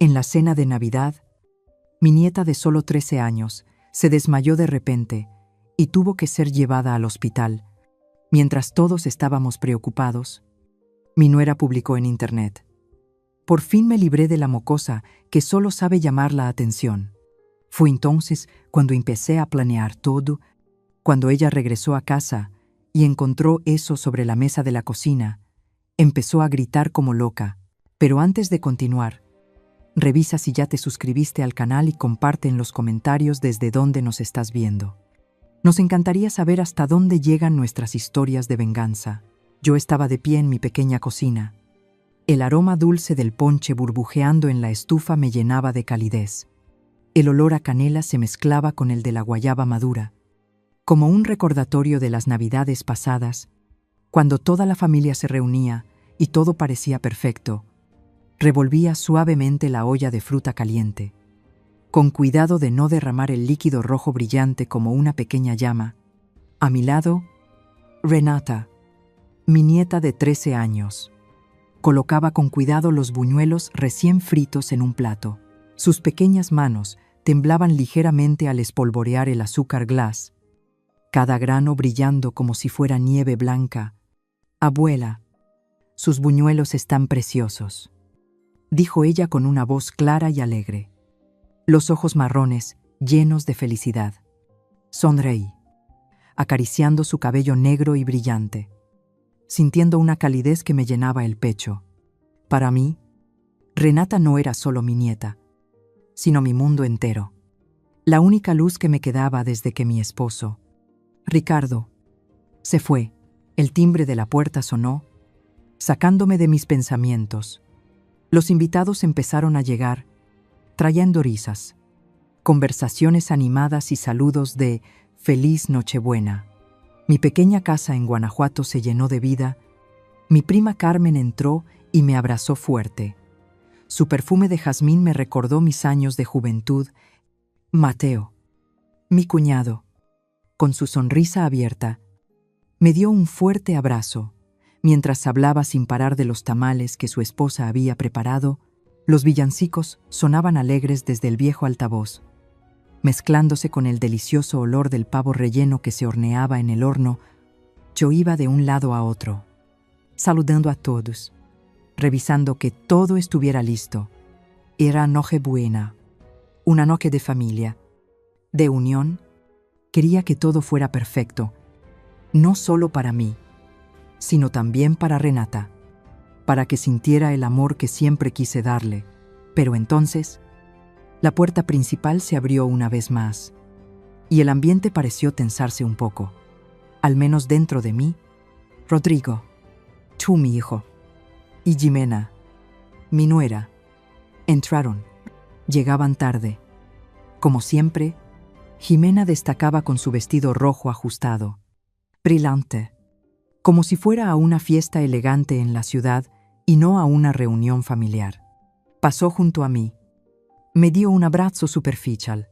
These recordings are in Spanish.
En la cena de Navidad, mi nieta de solo 13 años se desmayó de repente y tuvo que ser llevada al hospital. Mientras todos estábamos preocupados, mi nuera publicó en internet: por fin me libré de la mocosa que solo sabe llamar la atención. Fue entonces cuando empecé a planear todo. Cuando ella regresó a casa y encontró eso sobre la mesa de la cocina, empezó a gritar como loca. Pero antes de continuar, revisa si ya te suscribiste al canal y comparte en los comentarios desde dónde nos estás viendo. Nos encantaría saber hasta dónde llegan nuestras historias de venganza. Yo estaba de pie en mi pequeña cocina. El aroma dulce del ponche burbujeando en la estufa me llenaba de calidez. El olor a canela se mezclaba con el de la guayaba madura, como un recordatorio de las Navidades pasadas, cuando toda la familia se reunía y todo parecía perfecto. Revolvía suavemente la olla de fruta caliente, con cuidado de no derramar el líquido rojo brillante como una pequeña llama. A mi lado, Renata, mi nieta de 13 años, colocaba con cuidado los buñuelos recién fritos en un plato. Sus pequeñas manos temblaban ligeramente al espolvorear el azúcar glass, cada grano brillando como si fuera nieve blanca. «Abuela, sus buñuelos están preciosos», dijo ella con una voz clara y alegre, los ojos marrones llenos de felicidad. Sonreí, acariciando su cabello negro y brillante, sintiendo una calidez que me llenaba el pecho. Para mí, Renata no era solo mi nieta, sino mi mundo entero, la única luz que me quedaba desde que mi esposo, Ricardo, se fue. El timbre de la puerta sonó, sacándome de mis pensamientos. Los invitados empezaron a llegar, trayendo risas, conversaciones animadas y saludos de «Feliz Nochebuena». Mi pequeña casa en Guanajuato se llenó de vida. Mi prima Carmen entró y me abrazó fuerte. Su perfume de jazmín me recordó mis años de juventud. Mateo, mi cuñado, con su sonrisa abierta, me dio un fuerte abrazo. Mientras hablaba sin parar de los tamales que su esposa había preparado, los villancicos sonaban alegres desde el viejo altavoz, mezclándose con el delicioso olor del pavo relleno que se horneaba en el horno. Yo iba de un lado a otro, saludando a todos, revisando que todo estuviera listo. Era Nochebuena, una noche de familia, de unión. Quería que todo fuera perfecto, no solo para mí, sino también para Renata, para que sintiera el amor que siempre quise darle. Pero entonces, la puerta principal se abrió una vez más, y el ambiente pareció tensarse un poco, al menos dentro de mí. Rodrigo, tú mi hijo, y Jimena, mi nuera, entraron. Llegaban tarde. Como siempre, Jimena destacaba con su vestido rojo ajustado, brillante, como si fuera a una fiesta elegante en la ciudad y no a una reunión familiar. Pasó junto a mí. Me dio un abrazo superficial,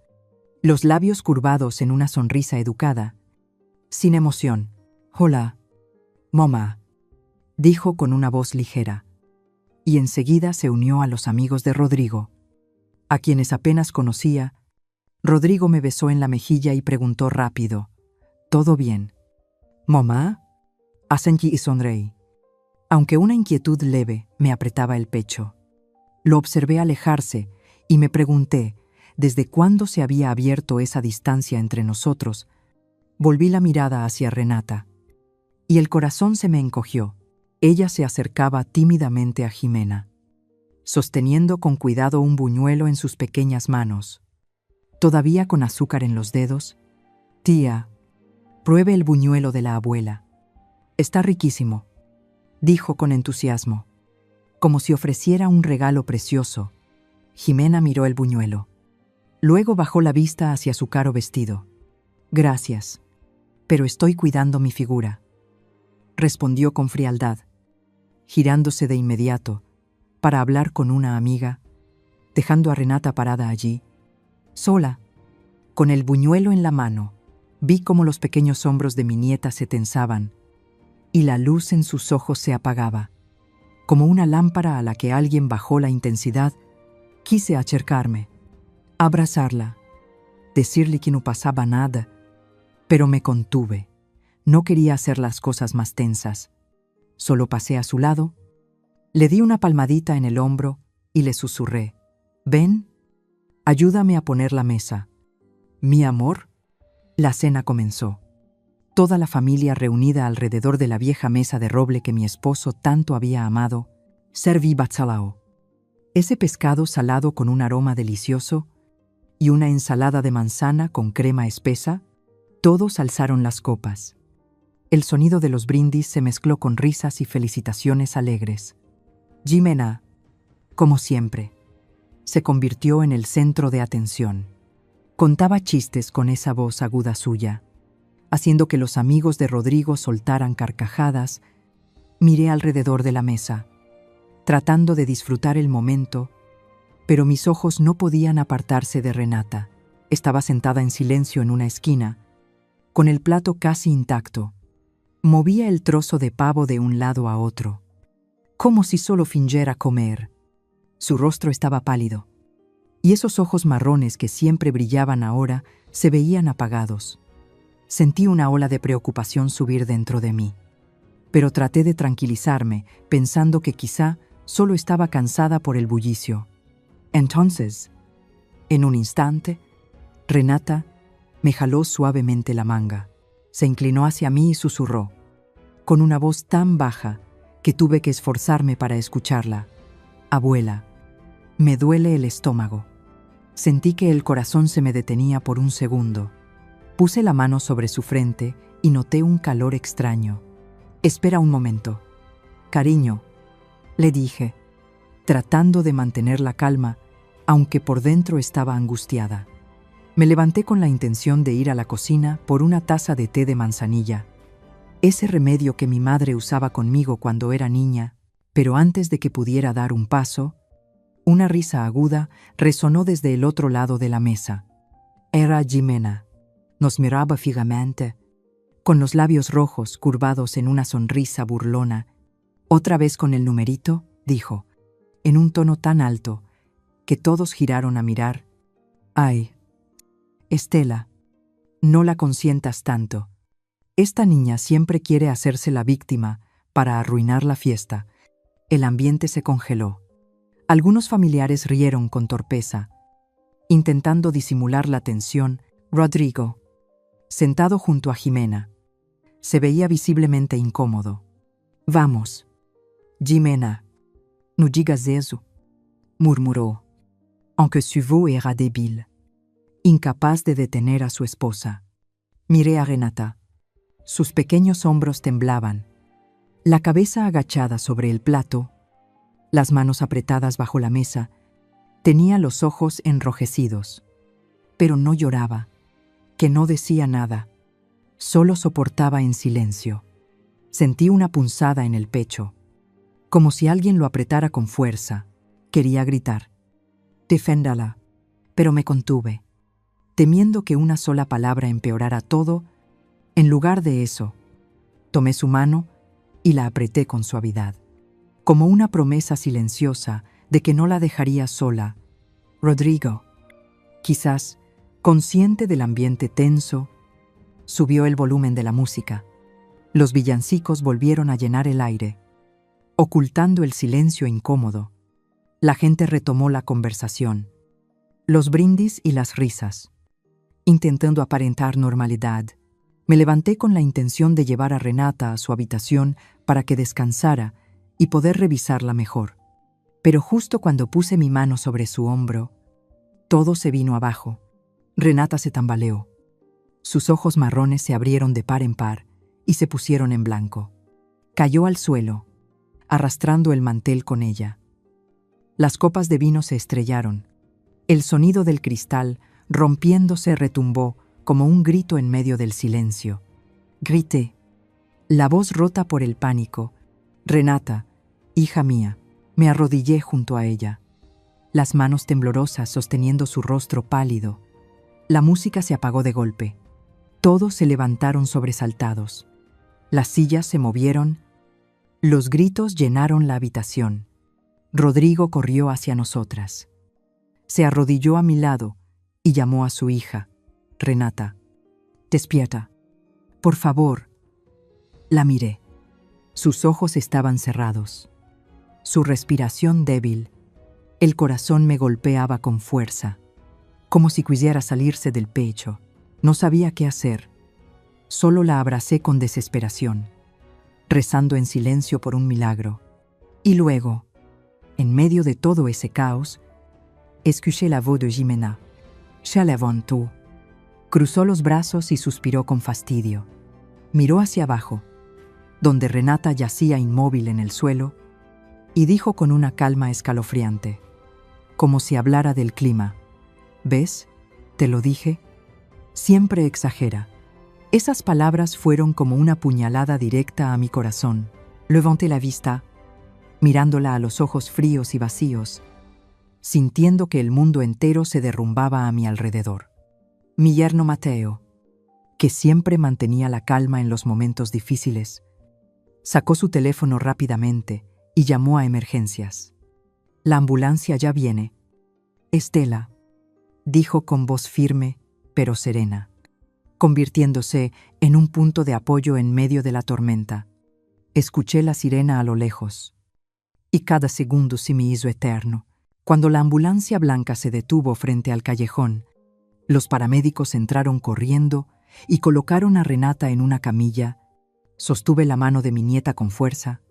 los labios curvados en una sonrisa educada, sin emoción. «Hola, mamá», dijo con una voz ligera, y enseguida se unió a los amigos de Rodrigo, a quienes apenas conocía. Rodrigo me besó en la mejilla y preguntó rápido: «¿Todo bien, mamá?» Asentí y sonreí, aunque una inquietud leve me apretaba el pecho. Lo observé alejarse y me pregunté desde cuándo se había abierto esa distancia entre nosotros. Volví la mirada hacia Renata, y el corazón se me encogió. Ella se acercaba tímidamente a Jimena, sosteniendo con cuidado un buñuelo en sus pequeñas manos, todavía con azúcar en los dedos. «Tía, pruebe el buñuelo de la abuela. Está riquísimo», dijo con entusiasmo, como si ofreciera un regalo precioso. Jimena miró el buñuelo. Luego bajó la vista hacia su caro vestido. «Gracias, pero estoy cuidando mi figura», respondió con frialdad, girándose de inmediato para hablar con una amiga, dejando a Renata parada allí, sola, con el buñuelo en la mano. Vi cómo los pequeños hombros de mi nieta se tensaban y la luz en sus ojos se apagaba, como una lámpara a la que alguien bajó la intensidad. Quise acercarme, abrazarla, decirle que no pasaba nada, pero me contuve. No quería hacer las cosas más tensas. Solo pasé a su lado, le di una palmadita en el hombro y le susurré: «Ven, ayúdame a poner la mesa». «Mi amor». La cena comenzó. Toda la familia reunida alrededor de la vieja mesa de roble que mi esposo tanto había amado. Serví batzalao, ese pescado salado con un aroma delicioso, y una ensalada de manzana con crema espesa. Todos alzaron las copas. El sonido de los brindis se mezcló con risas y felicitaciones alegres. Jimena, como siempre, se convirtió en el centro de atención. Contaba chistes con esa voz aguda suya, haciendo que los amigos de Rodrigo soltaran carcajadas. Miré alrededor de la mesa, tratando de disfrutar el momento, pero mis ojos no podían apartarse de Renata. Estaba sentada en silencio en una esquina, con el plato casi intacto. Movía el trozo de pavo de un lado a otro, como si solo fingiera comer. Su rostro estaba pálido, y esos ojos marrones que siempre brillaban ahora se veían apagados. Sentí una ola de preocupación subir dentro de mí, pero traté de tranquilizarme, pensando que quizá solo estaba cansada por el bullicio. Entonces, en un instante, Renata me jaló suavemente la manga. Se inclinó hacia mí y susurró, con una voz tan baja que tuve que esforzarme para escucharla: «Abuela, me duele el estómago». Sentí que el corazón se me detenía por un segundo. Puse la mano sobre su frente y noté un calor extraño. «Espera un momento. Cariño», le dije, tratando de mantener la calma, aunque por dentro estaba angustiada. Me levanté con la intención de ir a la cocina por una taza de té de manzanilla, ese remedio que mi madre usaba conmigo cuando era niña, pero antes de que pudiera dar un paso, una risa aguda resonó desde el otro lado de la mesa. Era Jimena. Nos miraba fijamente, con los labios rojos curvados en una sonrisa burlona. «Otra vez con el numerito», dijo, en un tono tan alto que todos giraron a mirar. «Ay, Estela, no la consientas tanto. Esta niña siempre quiere hacerse la víctima para arruinar la fiesta». El ambiente se congeló. Algunos familiares rieron con torpeza, intentando disimular la tensión. Rodrigo, sentado junto a Jimena, se veía visiblemente incómodo. «Vamos, Jimena, no digas eso», murmuró, aunque su voz era débil, incapaz de detener a su esposa. Miré a Renata. Sus pequeños hombros temblaban, la cabeza agachada sobre el plato, las manos apretadas bajo la mesa. Tenía los ojos enrojecidos, pero no lloraba, que no decía nada, solo soportaba en silencio. Sentí una punzada en el pecho, como si alguien lo apretara con fuerza. Quería gritar: «Deféndala», pero me contuve, temiendo que una sola palabra empeorara todo. En lugar de eso, tomé su mano y la apreté con suavidad, como una promesa silenciosa de que no la dejaría sola. Rodrigo, quizás consciente del ambiente tenso, subió el volumen de la música. Los villancicos volvieron a llenar el aire, ocultando el silencio incómodo. La gente retomó la conversación, los brindis y las risas. Intentando aparentar normalidad, me levanté con la intención de llevar a Renata a su habitación para que descansara y poder revisarla mejor. Pero justo cuando puse mi mano sobre su hombro, todo se vino abajo. Renata se tambaleó. Sus ojos marrones se abrieron de par en par y se pusieron en blanco. Cayó al suelo, arrastrando el mantel con ella. Las copas de vino se estrellaron. El sonido del cristal, rompiéndose, retumbó como un grito en medio del silencio. Grité, la voz rota por el pánico: «Renata, hija mía». Me arrodillé junto a ella, las manos temblorosas sosteniendo su rostro pálido. La música se apagó de golpe. Todos se levantaron sobresaltados. Las sillas se movieron. Los gritos llenaron la habitación. Rodrigo corrió hacia nosotras. Se arrodilló a mi lado y llamó a su hija. Renata, despierta. Por favor. La miré. Sus ojos estaban cerrados. Su respiración débil. El corazón me golpeaba con fuerza, como si quisiera salirse del pecho. No sabía qué hacer. Solo la abracé con desesperación, rezando en silencio por un milagro. Y luego, en medio de todo ese caos, escuché la voz de Jimena. Se levantó. Cruzó los brazos y suspiró con fastidio. Miró hacia abajo, donde Renata yacía inmóvil en el suelo, y dijo con una calma escalofriante, como si hablara del clima: ¿Ves? Te lo dije. Siempre exagera. Esas palabras fueron como una puñalada directa a mi corazón. Levanté la vista, mirándola a los ojos fríos y vacíos, sintiendo que el mundo entero se derrumbaba a mi alrededor. Mi yerno Mateo, que siempre mantenía la calma en los momentos difíciles, sacó su teléfono rápidamente y llamó a emergencias. La ambulancia ya viene. Estela, dijo con voz firme pero serena, convirtiéndose en un punto de apoyo en medio de la tormenta. Escuché la sirena a lo lejos, y cada segundo se me hizo eterno. Cuando la ambulancia blanca se detuvo frente al callejón, los paramédicos entraron corriendo y colocaron a Renata en una camilla. Sostuve la mano de mi nieta con fuerza,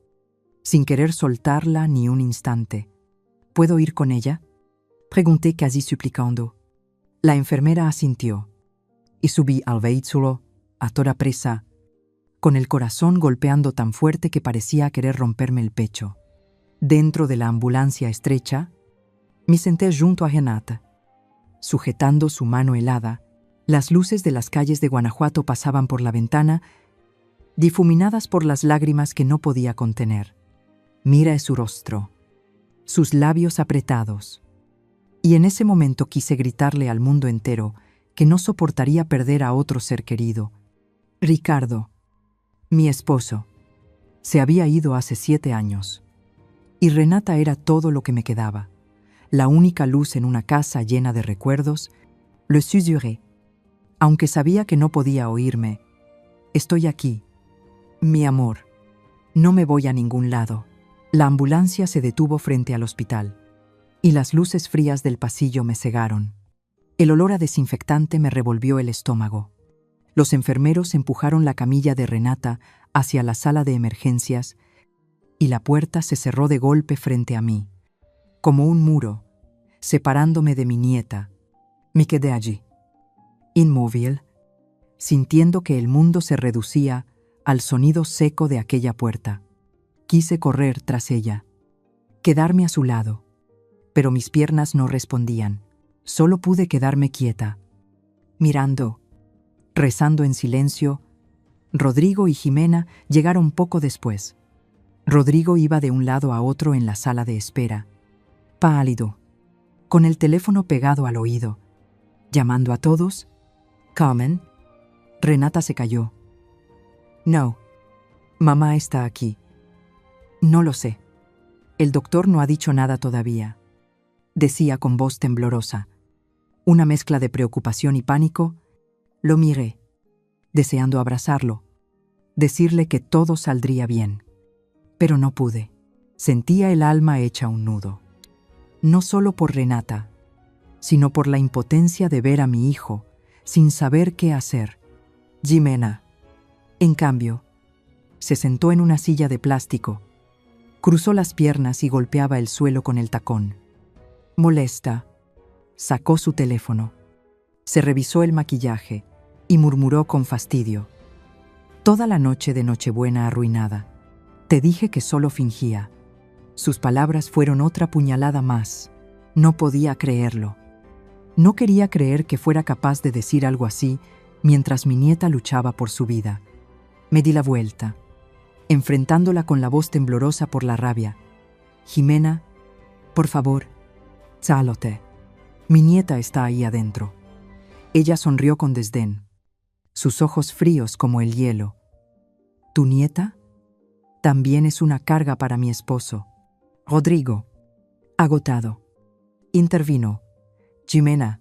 sin querer soltarla ni un instante. ¿Puedo ir con ella?, pregunté casi suplicando. La enfermera asintió, y subí al vehículo a toda prisa, con el corazón golpeando tan fuerte que parecía querer romperme el pecho. Dentro de la ambulancia estrecha, me senté junto a Renata. Sujetando su mano helada, las luces de las calles de Guanajuato pasaban por la ventana, difuminadas por las lágrimas que no podía contener. Miré su rostro, sus labios apretados, y en ese momento quise gritarle al mundo entero que no soportaría perder a otro ser querido. Ricardo, mi esposo, se había ido hace 7 años, y Renata era todo lo que me quedaba, la única luz en una casa llena de recuerdos. Le susurré, aunque sabía que no podía oírme: estoy aquí, mi amor, no me voy a ningún lado. La ambulancia se detuvo frente al hospital, y las luces frías del pasillo me cegaron. El olor a desinfectante me revolvió el estómago. Los enfermeros empujaron la camilla de Renata hacia la sala de emergencias, y la puerta se cerró de golpe frente a mí, como un muro, separándome de mi nieta. Me quedé allí, inmóvil, sintiendo que el mundo se reducía al sonido seco de aquella puerta. Quise correr tras ella, quedarme a su lado, pero mis piernas no respondían. Solo pude quedarme quieta, mirando, rezando en silencio. Rodrigo y Jimena llegaron poco después. Rodrigo iba de un lado a otro en la sala de espera, pálido, con el teléfono pegado al oído, llamando a todos. «Carmen». Renata se calló. «No, mamá está aquí». «No lo sé. El doctor no ha dicho nada todavía», decía con voz temblorosa. Una mezcla de preocupación y pánico. Lo miré, deseando abrazarlo, decirle que todo saldría bien. Pero no pude. Sentía el alma hecha un nudo. No solo por Renata, sino por la impotencia de ver a mi hijo sin saber qué hacer. Jimena, en cambio, se sentó en una silla de plástico, cruzó las piernas y golpeaba el suelo con el tacón. Molesta, sacó su teléfono, se revisó el maquillaje y murmuró con fastidio: «Toda la noche de Nochebuena arruinada. Te dije que solo fingía». Sus palabras fueron otra puñalada más. No podía creerlo. No quería creer que fuera capaz de decir algo así mientras mi nieta luchaba por su vida. Me di la vuelta, enfrentándola con la voz temblorosa por la rabia. «Jimena, por favor, sálate. Mi nieta está ahí adentro». Ella sonrió con desdén, sus ojos fríos como el hielo. «¿Tu nieta? También es una carga para mi esposo». Rodrigo, agotado, intervino, Jimena,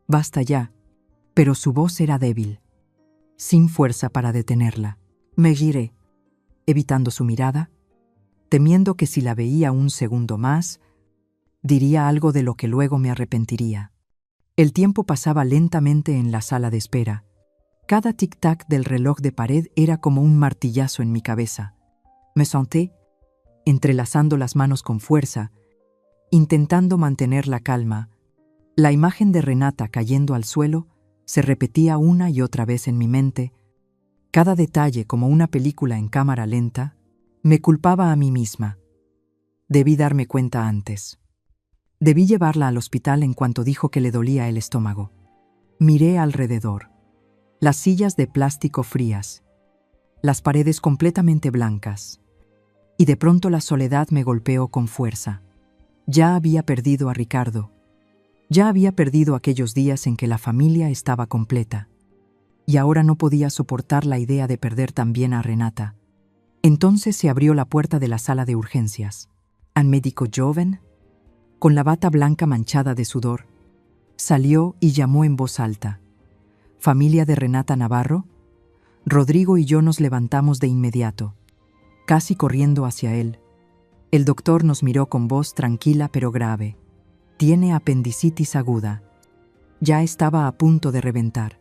basta ya. Pero su voz era débil, sin fuerza para detenerla. Me giré, evitando su mirada, temiendo que si la veía un segundo más, diría algo de lo que luego me arrepentiría. El tiempo pasaba lentamente en la sala de espera. Cada tic-tac del reloj de pared era como un martillazo en mi cabeza. Me senté, entrelazando las manos con fuerza, intentando mantener la calma. La imagen de Renata cayendo al suelo se repetía una y otra vez en mi mente. Cada detalle, como una película en cámara lenta, me culpaba a mí misma. Debí darme cuenta antes. Debí llevarla al hospital en cuanto dijo que le dolía el estómago. Miré alrededor. Las sillas de plástico frías, las paredes completamente blancas. Y de pronto la soledad me golpeó con fuerza. Ya había perdido a Ricardo. Ya había perdido aquellos días en que la familia estaba completa. Y ahora no podía soportar la idea de perder también a Renata. Entonces se abrió la puerta de la sala de urgencias. Un médico joven, con la bata blanca manchada de sudor, salió y llamó en voz alta. ¿Familia de Renata Navarro? Rodrigo y yo nos levantamos de inmediato, casi corriendo hacia él. El doctor nos miró con voz tranquila pero grave. Tiene apendicitis aguda. Ya estaba a punto de reventar.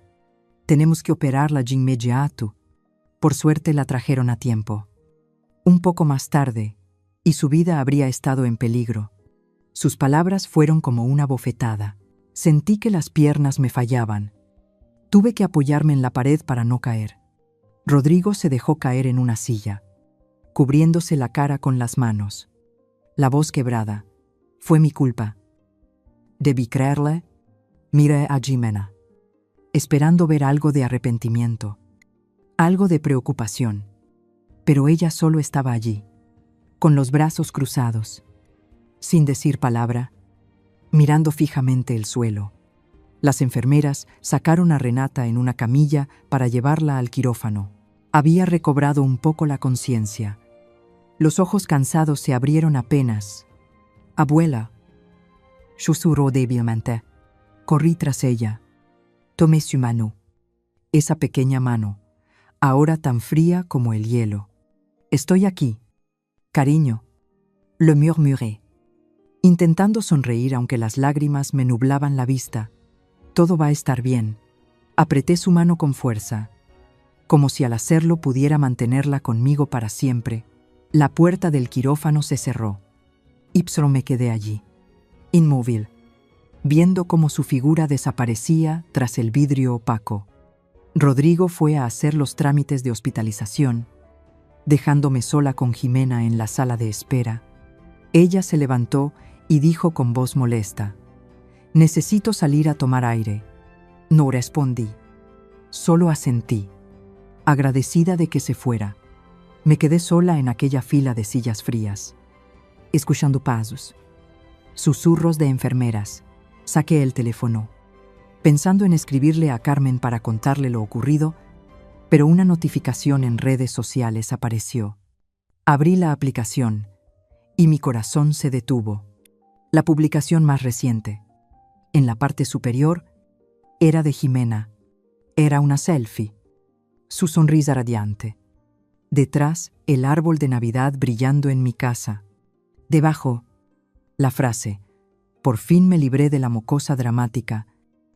Tenemos que operarla de inmediato. Por suerte la trajeron a tiempo. Un poco más tarde, y su vida habría estado en peligro. Sus palabras fueron como una bofetada. Sentí que las piernas me fallaban. Tuve que apoyarme en la pared para no caer. Rodrigo se dejó caer en una silla, cubriéndose la cara con las manos. La voz quebrada. Fue mi culpa. Debí creerle. Miré a Jimena, esperando ver algo de arrepentimiento, algo de preocupación. Pero ella solo estaba allí, con los brazos cruzados, sin decir palabra, mirando fijamente el suelo. Las enfermeras sacaron a Renata en una camilla para llevarla al quirófano. Había recobrado un poco la conciencia. Los ojos cansados se abrieron apenas. «Abuela», susurró débilmente. Corrí tras ella. Tomé su mano. Esa pequeña mano, ahora tan fría como el hielo. «Estoy aquí, cariño», le murmuré, intentando sonreír aunque las lágrimas me nublaban la vista. «Todo va a estar bien». Apreté su mano con fuerza, como si al hacerlo pudiera mantenerla conmigo para siempre. La puerta del quirófano se cerró. Y solo me quedé allí, inmóvil, viendo cómo su figura desaparecía tras el vidrio opaco. Rodrigo fue a hacer los trámites de hospitalización, dejándome sola con Jimena en la sala de espera. Ella se levantó y dijo con voz molesta: «Necesito salir a tomar aire». No respondí, solo asentí, agradecida de que se fuera. Me quedé sola en aquella fila de sillas frías, escuchando pasos, susurros de enfermeras. Saqué el teléfono, pensando en escribirle a Carmen para contarle lo ocurrido, pero una notificación en redes sociales apareció. Abrí la aplicación y mi corazón se detuvo. La publicación más reciente, en la parte superior, era de Jimena. Era una selfie, su sonrisa radiante. Detrás, el árbol de Navidad brillando en mi casa. Debajo, la frase: «Por fin me libré de la mocosa dramática.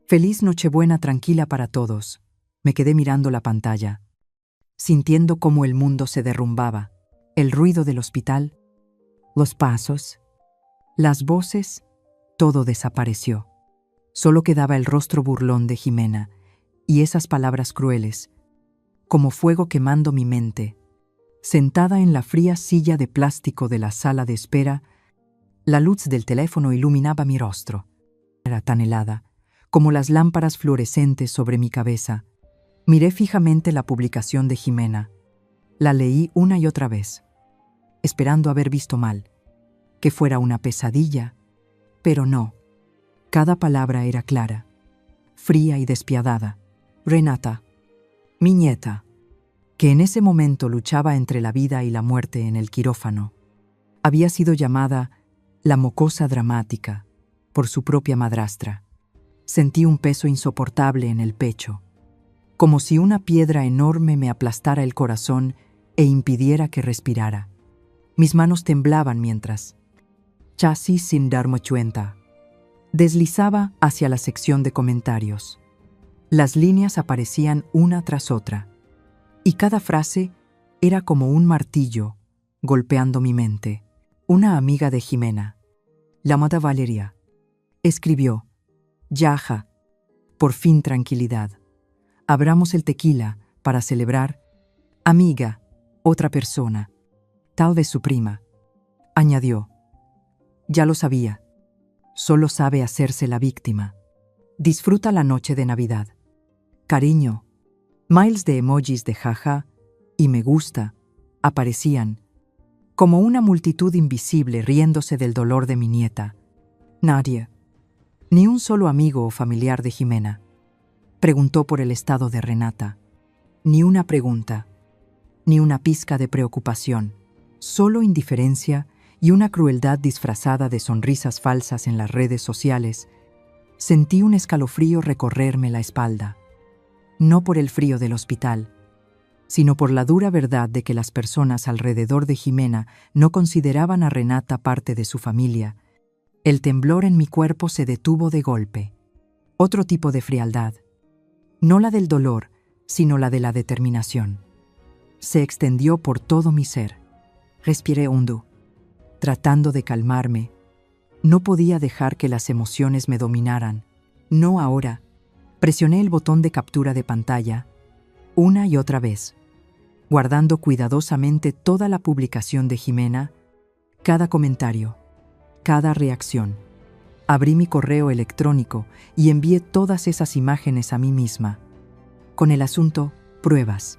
Feliz Nochebuena tranquila para todos». Me quedé mirando la pantalla, sintiendo cómo el mundo se derrumbaba. El ruido del hospital, los pasos, las voces, todo desapareció. Solo quedaba el rostro burlón de Jimena y esas palabras crueles, como fuego quemando mi mente. Sentada en la fría silla de plástico de la sala de espera, la luz del teléfono iluminaba mi rostro. Era tan helada, como las lámparas fluorescentes sobre mi cabeza. Miré fijamente la publicación de Jimena. La leí una y otra vez, esperando haber visto mal, que fuera una pesadilla, pero no. Cada palabra era clara, fría y despiadada. Renata, mi nieta, que en ese momento luchaba entre la vida y la muerte en el quirófano, había sido llamada la mocosa dramática por su propia madrastra. Sentí un peso insoportable en el pecho, como si una piedra enorme me aplastara el corazón e impidiera que respirara. Mis manos temblaban mientras, casi sin darme cuenta, deslizaba hacia la sección de comentarios. Las líneas aparecían una tras otra, y cada frase era como un martillo golpeando mi mente. Una amiga de Jimena, llamada Valeria, escribió: «Yaja, por fin tranquilidad. Abramos el tequila para celebrar». Amiga, otra persona, tal vez su prima, añadió: «Ya lo sabía. Solo sabe hacerse la víctima. Disfruta la noche de Navidad. Cariño». Miles de emojis de jaja y me gusta aparecían, como una multitud invisible riéndose del dolor de mi nieta. Nadie, ni un solo amigo o familiar de Jimena, preguntó por el estado de Renata. Ni una pregunta, ni una pizca de preocupación, solo indiferencia y una crueldad disfrazada de sonrisas falsas en las redes sociales. Sentí un escalofrío recorrerme la espalda, no por el frío del hospital, sino por la dura verdad de que las personas alrededor de Jimena no consideraban a Renata parte de su familia. El temblor en mi cuerpo se detuvo de golpe. Otro tipo de frialdad, no la del dolor, sino la de la determinación. Se extendió por todo mi ser. Respiré hondo, tratando de calmarme. No podía dejar que las emociones me dominaran. No ahora. Presioné el botón de captura de pantalla una y otra vez, guardando cuidadosamente toda la publicación de Jimena, cada comentario, cada reacción. Abrí mi correo electrónico y envié todas esas imágenes a mí misma, con el asunto pruebas.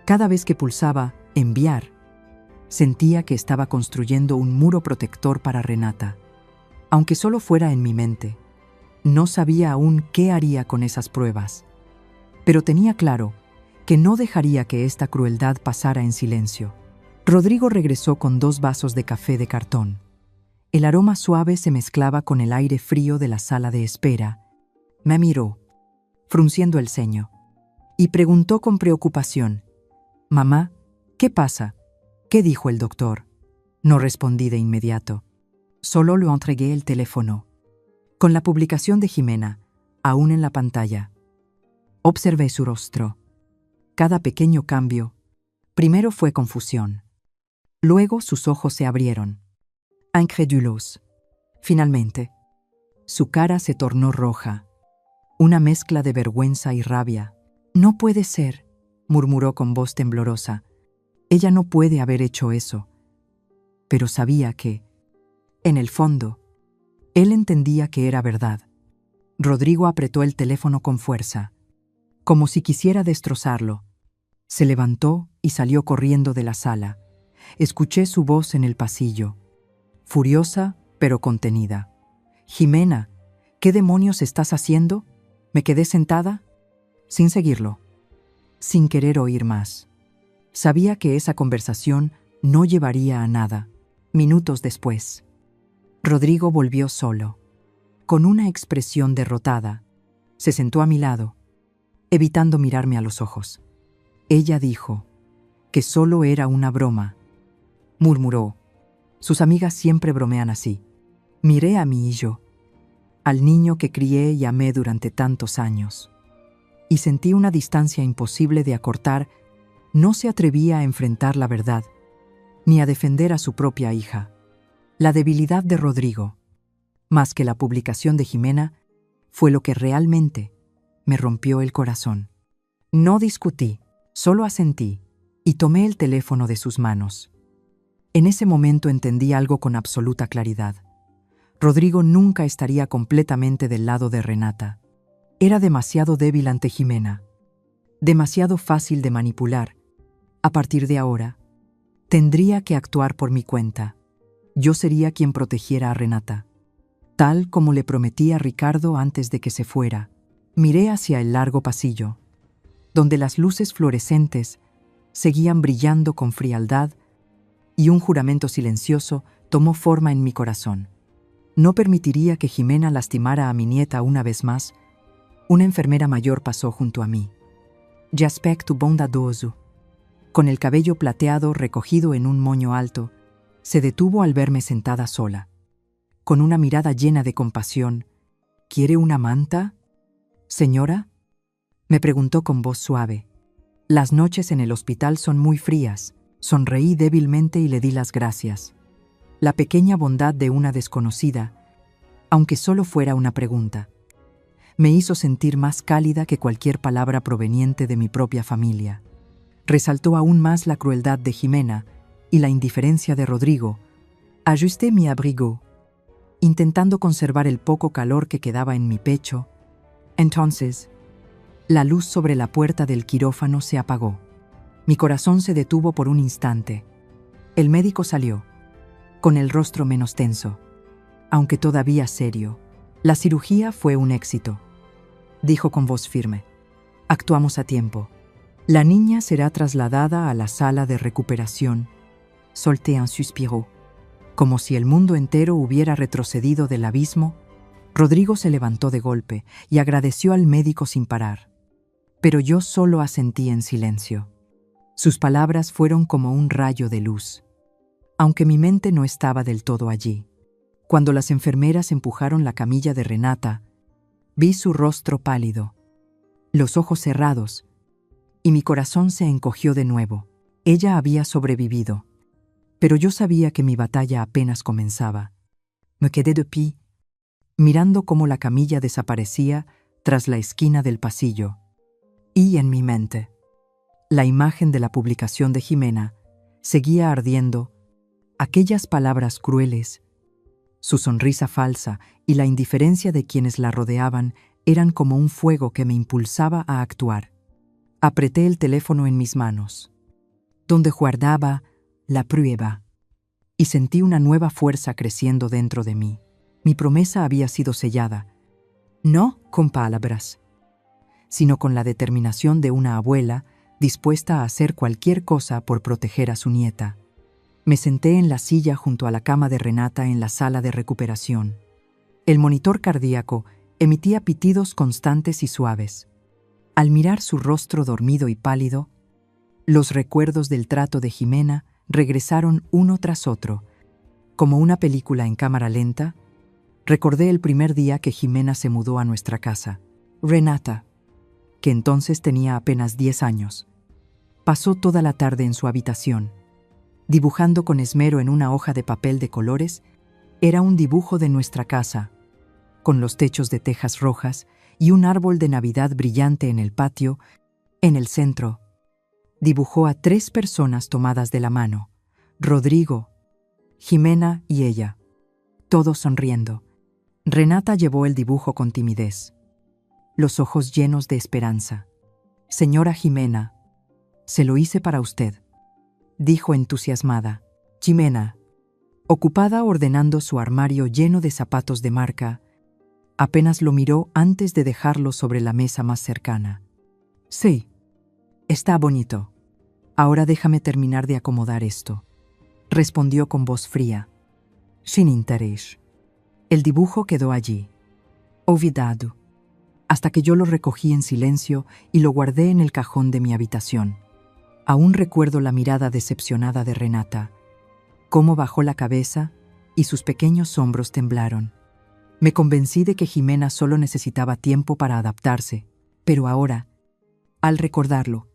Cada vez que pulsaba enviar, sentía que estaba construyendo un muro protector para Renata, aunque solo fuera en mi mente. No sabía aún qué haría con esas pruebas, pero tenía claro que no dejaría que esta crueldad pasara en silencio. Rodrigo regresó con 2 vasos de café de cartón. El aroma suave se mezclaba con el aire frío de la sala de espera. Me miró, frunciendo el ceño, y preguntó con preocupación: «Mamá, ¿qué pasa? ¿Qué dijo el doctor?». No respondí de inmediato. Solo le entregué el teléfono, con la publicación de Jimena, aún en la pantalla. Observé su rostro. Cada pequeño cambio. Primero fue confusión. Luego sus ojos se abrieron, incrédulos. Finalmente, su cara se tornó roja, una mezcla de vergüenza y rabia. «No puede ser», murmuró con voz temblorosa. «Ella no puede haber hecho eso». Pero sabía que, en el fondo, él entendía que era verdad. Rodrigo apretó el teléfono con fuerza, como si quisiera destrozarlo. Se levantó y salió corriendo de la sala. Escuché su voz en el pasillo, furiosa pero contenida. «Jimena, ¿qué demonios estás haciendo?». Me quedé sentada, sin seguirlo, sin querer oír más. Sabía que esa conversación no llevaría a nada. Minutos después, Rodrigo volvió solo, con una expresión derrotada. Se sentó a mi lado, evitando mirarme a los ojos. «Ella dijo que solo era una broma», murmuró. «Sus amigas siempre bromean así». Miré a mi hijo, al niño que crié y amé durante tantos años, y sentí una distancia imposible de acortar. No se atrevía a enfrentar la verdad, ni a defender a su propia hija. La debilidad de Rodrigo, más que la publicación de Jimena, fue lo que realmente me rompió el corazón. No discutí, solo asentí, y tomé el teléfono de sus manos. En ese momento entendí algo con absoluta claridad. Rodrigo nunca estaría completamente del lado de Renata. Era demasiado débil ante Jimena, demasiado fácil de manipular. A partir de ahora, tendría que actuar por mi cuenta. Yo sería quien protegiera a Renata, tal como le prometí a Ricardo antes de que se fuera. Miré hacia el largo pasillo, donde las luces fluorescentes seguían brillando con frialdad, y un juramento silencioso tomó forma en mi corazón. No permitiría que Jimena lastimara a mi nieta una vez más. Una enfermera mayor pasó junto a mí. De aspecto bondadoso, con el cabello plateado recogido en un moño alto, se detuvo al verme sentada sola. Con una mirada llena de compasión, ¿quiere una manta, señora?, me preguntó con voz suave. Las noches en el hospital son muy frías. Sonreí débilmente y le di las gracias. La pequeña bondad de una desconocida, aunque solo fuera una pregunta, me hizo sentir más cálida que cualquier palabra proveniente de mi propia familia. Resaltó aún más la crueldad de Jimena y la indiferencia de Rodrigo. Ajusté mi abrigo, intentando conservar el poco calor que quedaba en mi pecho. Entonces, la luz sobre la puerta del quirófano se apagó. Mi corazón se detuvo por un instante. El médico salió, con el rostro menos tenso, aunque todavía serio. La cirugía fue un éxito, dijo con voz firme. Actuamos a tiempo. La niña será trasladada a la sala de recuperación. Solté un suspiro. Como si el mundo entero hubiera retrocedido del abismo, Rodrigo se levantó de golpe y agradeció al médico sin parar. Pero yo solo asentí en silencio. Sus palabras fueron como un rayo de luz, aunque mi mente no estaba del todo allí. Cuando las enfermeras empujaron la camilla de Renata, vi su rostro pálido, los ojos cerrados, y mi corazón se encogió de nuevo. Ella había sobrevivido, pero yo sabía que mi batalla apenas comenzaba. Me quedé de pie, mirando cómo la camilla desaparecía tras la esquina del pasillo. Y en mi mente, la imagen de la publicación de Jimena seguía ardiendo, aquellas palabras crueles, su sonrisa falsa y la indiferencia de quienes la rodeaban eran como un fuego que me impulsaba a actuar. Apreté el teléfono en mis manos, donde guardaba la prueba, y sentí una nueva fuerza creciendo dentro de mí. Mi promesa había sido sellada, no con palabras, sino con la determinación de una abuela dispuesta a hacer cualquier cosa por proteger a su nieta. Me senté en la silla junto a la cama de Renata en la sala de recuperación. El monitor cardíaco emitía pitidos constantes y suaves. Al mirar su rostro dormido y pálido, los recuerdos del trato de Jimena regresaron uno tras otro. Como una película en cámara lenta, recordé el primer día que Jimena se mudó a nuestra casa. Renata, que entonces tenía apenas 10 años, pasó toda la tarde en su habitación, dibujando con esmero en una hoja de papel de colores. Era un dibujo de nuestra casa, con los techos de tejas rojas y un árbol de Navidad brillante en el patio. En el centro, dibujó a 3 personas tomadas de la mano: Rodrigo, Jimena y ella, todos sonriendo. Renata llevó el dibujo con timidez, los ojos llenos de esperanza. «Señora Jimena, se lo hice para usted», dijo entusiasmada. Jimena, ocupada ordenando su armario lleno de zapatos de marca, apenas lo miró antes de dejarlo sobre la mesa más cercana. «Sí, está bonito. Ahora déjame terminar de acomodar esto», respondió con voz fría, sin interés. El dibujo quedó allí, olvidado, hasta que yo lo recogí en silencio y lo guardé en el cajón de mi habitación. Aún recuerdo la mirada decepcionada de Renata, cómo bajó la cabeza y sus pequeños hombros temblaron. Me convencí de que Jimena solo necesitaba tiempo para adaptarse, pero ahora, al recordarlo,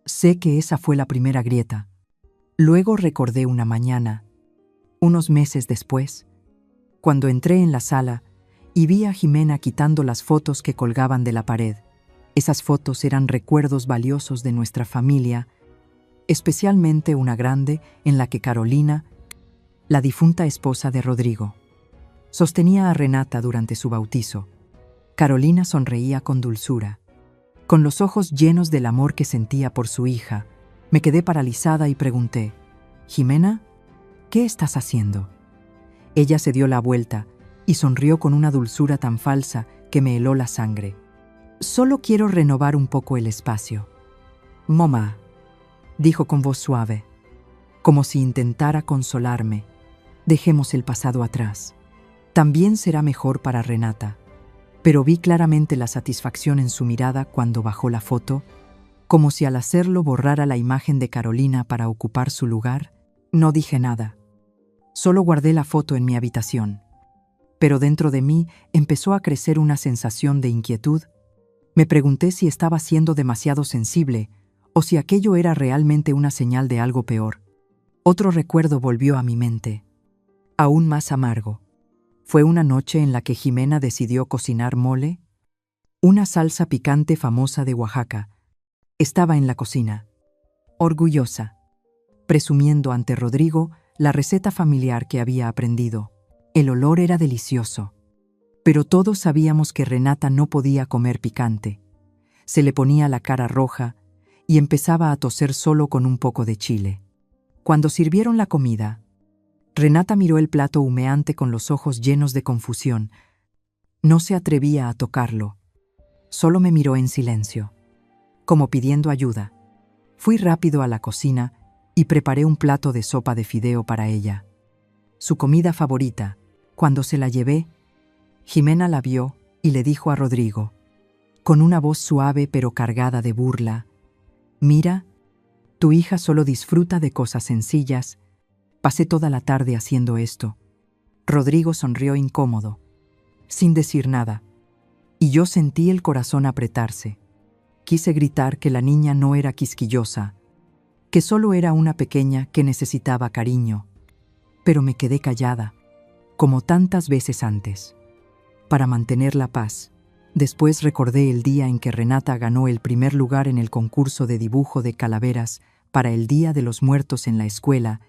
sé que esa fue la primera grieta. Luego recordé una mañana, unos meses después, cuando entré en la sala y vi a Jimena quitando las fotos que colgaban de la pared. Esas fotos eran recuerdos valiosos de nuestra familia, especialmente una grande en la que Carolina, la difunta esposa de Rodrigo, sostenía a Renata durante su bautizo. Carolina sonreía con dulzura. Con los ojos llenos del amor que sentía por su hija, me quedé paralizada y pregunté: «Jimena, ¿qué estás haciendo?». Ella se dio la vuelta y sonrió con una dulzura tan falsa que me heló la sangre. «Solo quiero renovar un poco el espacio». «Mamá», dijo con voz suave, como si intentara consolarme, «dejemos el pasado atrás. También será mejor para Renata. Pero vi claramente la satisfacción en su mirada cuando bajó la foto, como si al hacerlo borrara la imagen de Carolina para ocupar su lugar. No dije nada. Solo guardé la foto en mi habitación. Pero dentro de mí empezó a crecer una sensación de inquietud. Me pregunté si estaba siendo demasiado sensible o si aquello era realmente una señal de algo peor. Otro recuerdo volvió a mi mente, aún más amargo. Fue una noche en la que Jimena decidió cocinar mole, una salsa picante famosa de Oaxaca. Estaba en la cocina, orgullosa, presumiendo ante Rodrigo la receta familiar que había aprendido. El olor era delicioso, pero todos sabíamos que Renata no podía comer picante. Se le ponía la cara roja y empezaba a toser solo con un poco de chile. Cuando sirvieron la comida, Renata miró el plato humeante con los ojos llenos de confusión. No se atrevía a tocarlo. Solo me miró en silencio, como pidiendo ayuda. Fui rápido a la cocina y preparé un plato de sopa de fideo para ella. Su comida favorita. Cuando se la llevé, Jimena la vio y le dijo a Rodrigo, con una voz suave pero cargada de burla: «Mira, tu hija solo disfruta de cosas sencillas. Pasé toda la tarde haciendo esto». Rodrigo sonrió incómodo, sin decir nada, y yo sentí el corazón apretarse. Quise gritar que la niña no era quisquillosa, que solo era una pequeña que necesitaba cariño, pero me quedé callada, como tantas veces antes, para mantener la paz. Después recordé el día en que Renata ganó el primer lugar en el concurso de dibujo de calaveras para el Día de los Muertos en la escuela.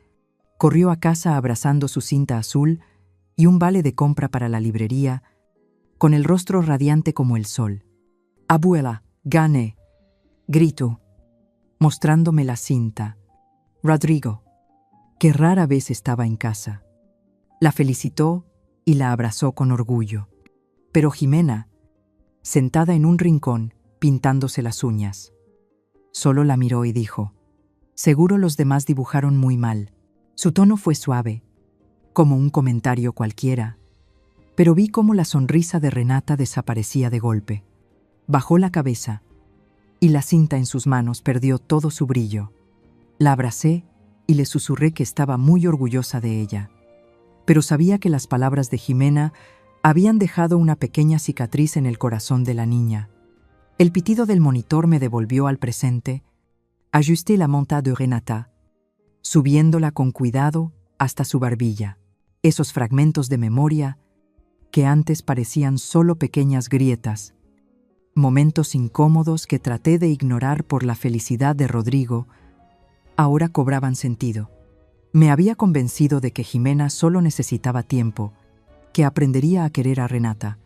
Corrió a casa abrazando su cinta azul y un vale de compra para la librería, con el rostro radiante como el sol. «Abuela, gané», gritó, mostrándome la cinta. Rodrigo, que rara vez estaba en casa, la felicitó y la abrazó con orgullo. Pero Jimena, sentada en un rincón, pintándose las uñas, solo la miró y dijo: «Seguro los demás dibujaron muy mal». Su tono fue suave, como un comentario cualquiera, pero vi cómo la sonrisa de Renata desaparecía de golpe. Bajó la cabeza y la cinta en sus manos perdió todo su brillo. La abracé y le susurré que estaba muy orgullosa de ella, pero sabía que las palabras de Jimena habían dejado una pequeña cicatriz en el corazón de la niña. El pitido del monitor me devolvió al presente. Ajusté la manta de Renata, subiéndola con cuidado hasta su barbilla. Esos fragmentos de memoria que antes parecían solo pequeñas grietas, momentos incómodos que traté de ignorar por la felicidad de Rodrigo, ahora cobraban sentido. Me había convencido de que Jimena solo necesitaba tiempo, que aprendería a querer a Renata,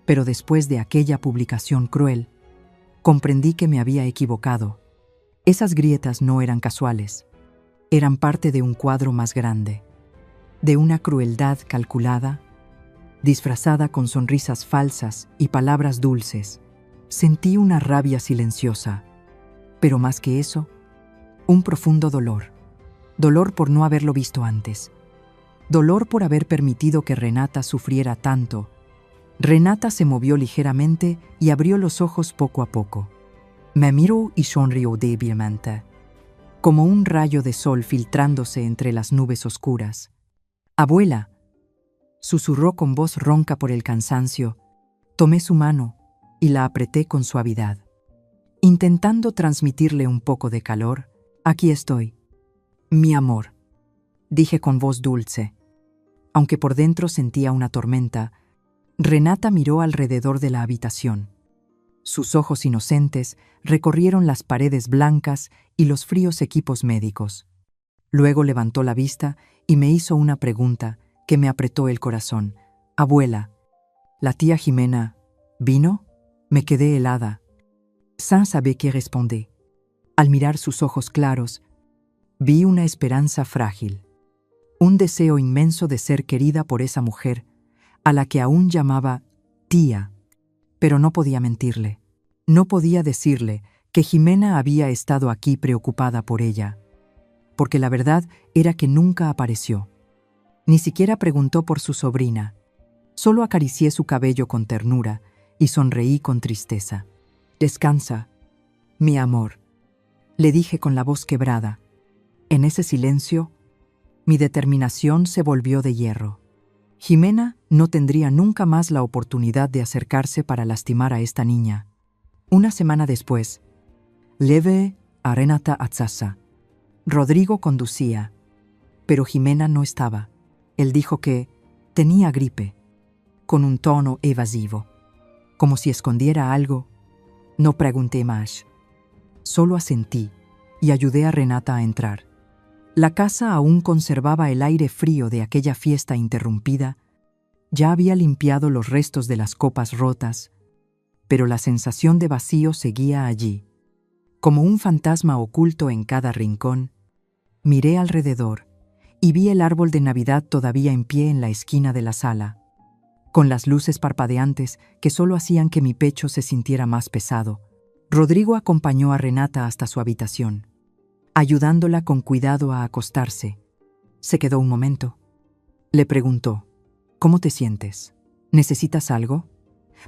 pero después de aquella publicación cruel, comprendí que me había equivocado. Esas grietas no eran casuales, eran parte de un cuadro más grande, de una crueldad calculada, disfrazada con sonrisas falsas y palabras dulces. Sentí una rabia silenciosa, pero más que eso, un profundo dolor. Dolor por no haberlo visto antes. Dolor por haber permitido que Renata sufriera tanto. Renata se movió ligeramente y abrió los ojos poco a poco. Me miró y sonrió débilmente, como un rayo de sol filtrándose entre las nubes oscuras. «Abuela», susurró con voz ronca por el cansancio. Tomé su mano y la apreté con suavidad, intentando transmitirle un poco de calor. «Aquí estoy, mi amor», dije con voz dulce. Aunque por dentro sentía una tormenta, Renata miró alrededor de la habitación. Sus ojos inocentes recorrieron las paredes blancas y los fríos equipos médicos. Luego levantó la vista y me hizo una pregunta que me apretó el corazón. «Abuela, ¿la tía Jimena vino?» Me quedé helada, sin saber qué responder. Al mirar sus ojos claros, vi una esperanza frágil, un deseo inmenso de ser querida por esa mujer, a la que aún llamaba tía, pero no podía mentirle. No podía decirle que Jimena había estado aquí preocupada por ella, porque la verdad era que nunca apareció. Ni siquiera preguntó por su sobrina. Solo acaricié su cabello con ternura y sonreí con tristeza. «Descansa, mi amor», le dije con la voz quebrada. En ese silencio, mi determinación se volvió de hierro. Jimena no tendría nunca más la oportunidad de acercarse para lastimar a esta niña. Una semana después, llevé a Renata a casa. Rodrigo conducía, pero Jimena no estaba. Él dijo que tenía gripe, con un tono evasivo, como si escondiera algo. No pregunté más. Solo asentí y ayudé a Renata a entrar. La casa aún conservaba el aire frío de aquella fiesta interrumpida. Ya había limpiado los restos de las copas rotas, pero la sensación de vacío seguía allí. Como un fantasma oculto en cada rincón, miré alrededor y vi el árbol de Navidad todavía en pie en la esquina de la sala, con las luces parpadeantes que solo hacían que mi pecho se sintiera más pesado. Rodrigo acompañó a Renata hasta su habitación, ayudándola con cuidado a acostarse. Se quedó un momento. Le preguntó: «¿Cómo te sientes? ¿Necesitas algo?».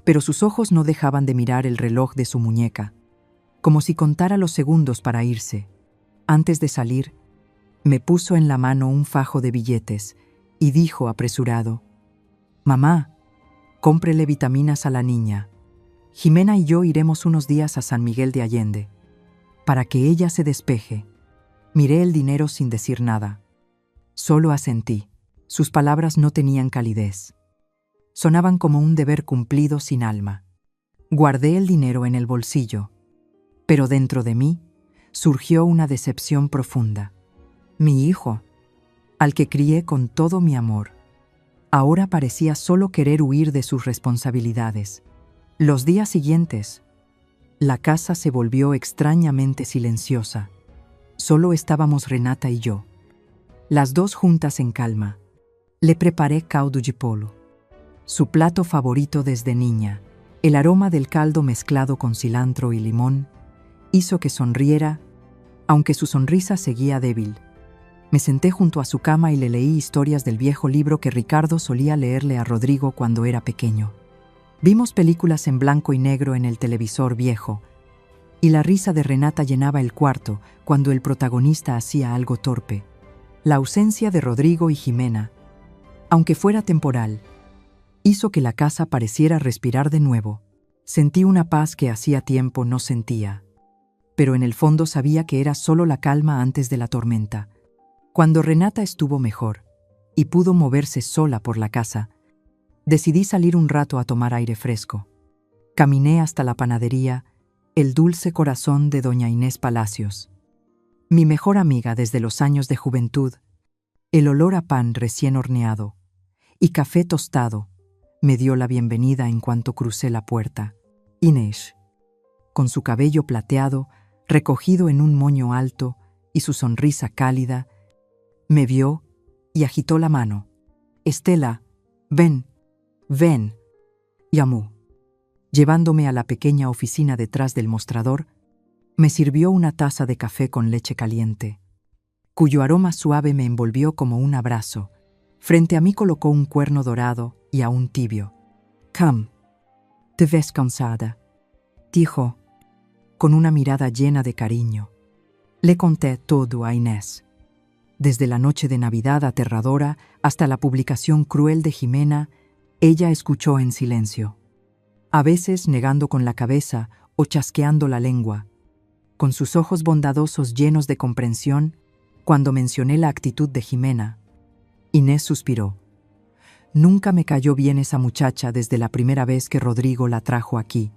Pero sus ojos no dejaban de mirar el reloj de su muñeca, como si contara los segundos para irse. Antes de salir, me puso en la mano un fajo de billetes y dijo apresurado: «Mamá, cómprele vitaminas a la niña. Jimena y yo iremos unos días a San Miguel de Allende, para que ella se despeje». Miré el dinero sin decir nada. Solo asentí. Sus palabras no tenían calidez. Sonaban como un deber cumplido sin alma. Guardé el dinero en el bolsillo, pero dentro de mí surgió una decepción profunda. Mi hijo, al que crié con todo mi amor, ahora parecía solo querer huir de sus responsabilidades. Los días siguientes, la casa se volvió extrañamente silenciosa. Solo estábamos Renata y yo, las dos juntas en calma. Le preparé caldo de pollo, su plato favorito desde niña. El aroma del caldo mezclado con cilantro y limón hizo que sonriera, aunque su sonrisa seguía débil. Me senté junto a su cama y le leí historias del viejo libro que Ricardo solía leerle a Rodrigo cuando era pequeño. Vimos películas en blanco y negro en el televisor viejo, y la risa de Renata llenaba el cuarto cuando el protagonista hacía algo torpe. La ausencia de Rodrigo y Jimena, aunque fuera temporal, hizo que la casa pareciera respirar de nuevo. Sentí una paz que hacía tiempo no sentía, pero en el fondo sabía que era solo la calma antes de la tormenta. Cuando Renata estuvo mejor y pudo moverse sola por la casa, decidí salir un rato a tomar aire fresco. Caminé hasta la panadería El Dulce Corazón de doña Inés Palacios, mi mejor amiga desde los años de juventud. El olor a pan recién horneado y café tostado me dio la bienvenida en cuanto crucé la puerta. Inés, con su cabello plateado, recogido en un moño alto y su sonrisa cálida, me vio y agitó la mano. «Estela, ven, ven», llamó. Llevándome a la pequeña oficina detrás del mostrador, me sirvió una taza de café con leche caliente, cuyo aroma suave me envolvió como un abrazo. Frente a mí colocó un cuerno dorado y aún tibio. «Come, te ves cansada», dijo, con una mirada llena de cariño. Le conté todo a Inés, desde la noche de Navidad aterradora hasta la publicación cruel de Jimena. Ella escuchó en silencio, a veces negando con la cabeza o chasqueando la lengua, con sus ojos bondadosos llenos de comprensión. Cuando mencioné la actitud de Jimena, Inés suspiró. Nunca me cayó bien esa muchacha desde la primera vez que Rodrigo la trajo aquí.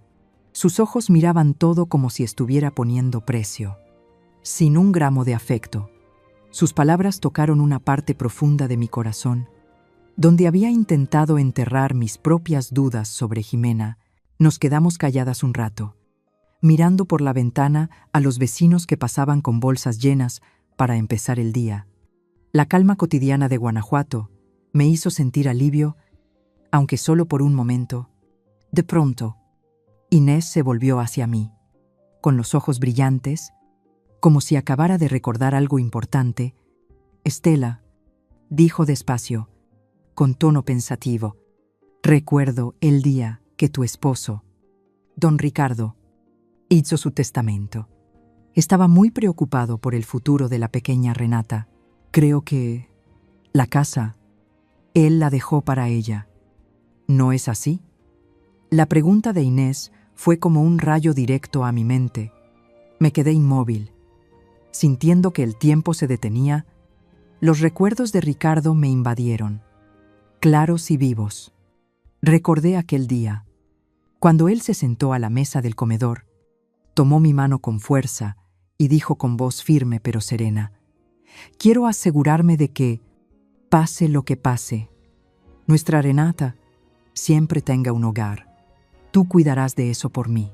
Sus ojos miraban todo como si estuviera poniendo precio, sin un gramo de afecto. Sus palabras tocaron una parte profunda de mi corazón, donde había intentado enterrar mis propias dudas sobre Jimena. Nos quedamos calladas un rato, mirando por la ventana a los vecinos que pasaban con bolsas llenas para empezar el día. La calma cotidiana de Guanajuato me hizo sentir alivio, aunque solo por un momento. De pronto, Inés se volvió hacia mí, con los ojos brillantes, como si acabara de recordar algo importante. «Estela», dijo despacio, con tono pensativo, Recuerdo el día que tu esposo, don Ricardo, hizo su testamento. Estaba muy preocupado por el futuro de la pequeña Renata. Creo que la casa, él la dejó para ella. ¿No es así? La pregunta de Inés fue como un rayo directo a mi mente. Me quedé inmóvil. Sintiendo que el tiempo se detenía, los recuerdos de Ricardo me invadieron, claros y vivos. Recordé aquel día, cuando él se sentó a la mesa del comedor, tomó mi mano con fuerza y dijo con voz firme pero serena: «Quiero asegurarme de que, pase lo que pase, nuestra Renata siempre tenga un hogar. Tú cuidarás de eso por mí».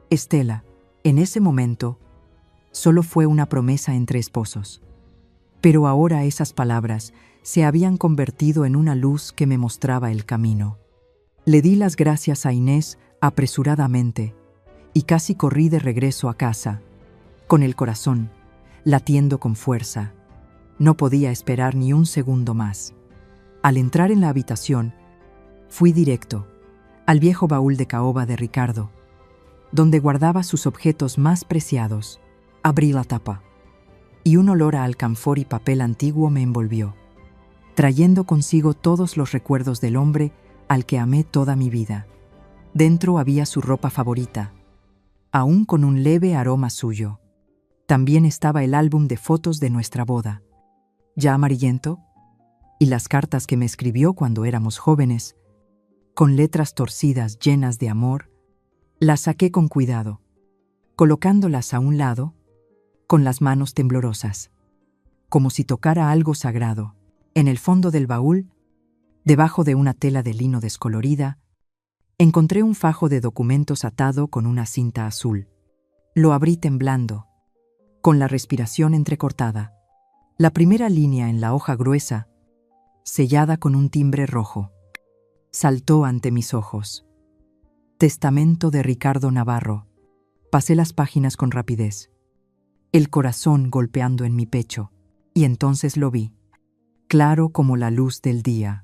Estela, en ese momento, solo fue una promesa entre esposos. Pero ahora esas palabras se habían convertido en una luz que me mostraba el camino. Le di las gracias a Inés apresuradamente y casi corrí de regreso a casa, con el corazón latiendo con fuerza. No podía esperar ni un segundo más. Al entrar en la habitación, fui directo al viejo baúl de caoba de Ricardo, donde guardaba sus objetos más preciados. Abrí la tapa, y un olor a alcanfor y papel antiguo me envolvió, trayendo consigo todos los recuerdos del hombre al que amé toda mi vida. Dentro había su ropa favorita, aún con un leve aroma suyo. También estaba el álbum de fotos de nuestra boda, ya amarillento, y las cartas que me escribió cuando éramos jóvenes, con letras torcidas llenas de amor. Las saqué con cuidado, colocándolas a un lado, con las manos temblorosas, como si tocara algo sagrado. En el fondo del baúl, debajo de una tela de lino descolorida, encontré un fajo de documentos atado con una cinta azul. Lo abrí temblando, con la respiración entrecortada. La primera línea en la hoja gruesa, sellada con un timbre rojo, saltó ante mis ojos. Testamento de Ricardo Navarro. Pasé las páginas con rapidez, el corazón golpeando en mi pecho, y entonces lo vi, claro como la luz del día.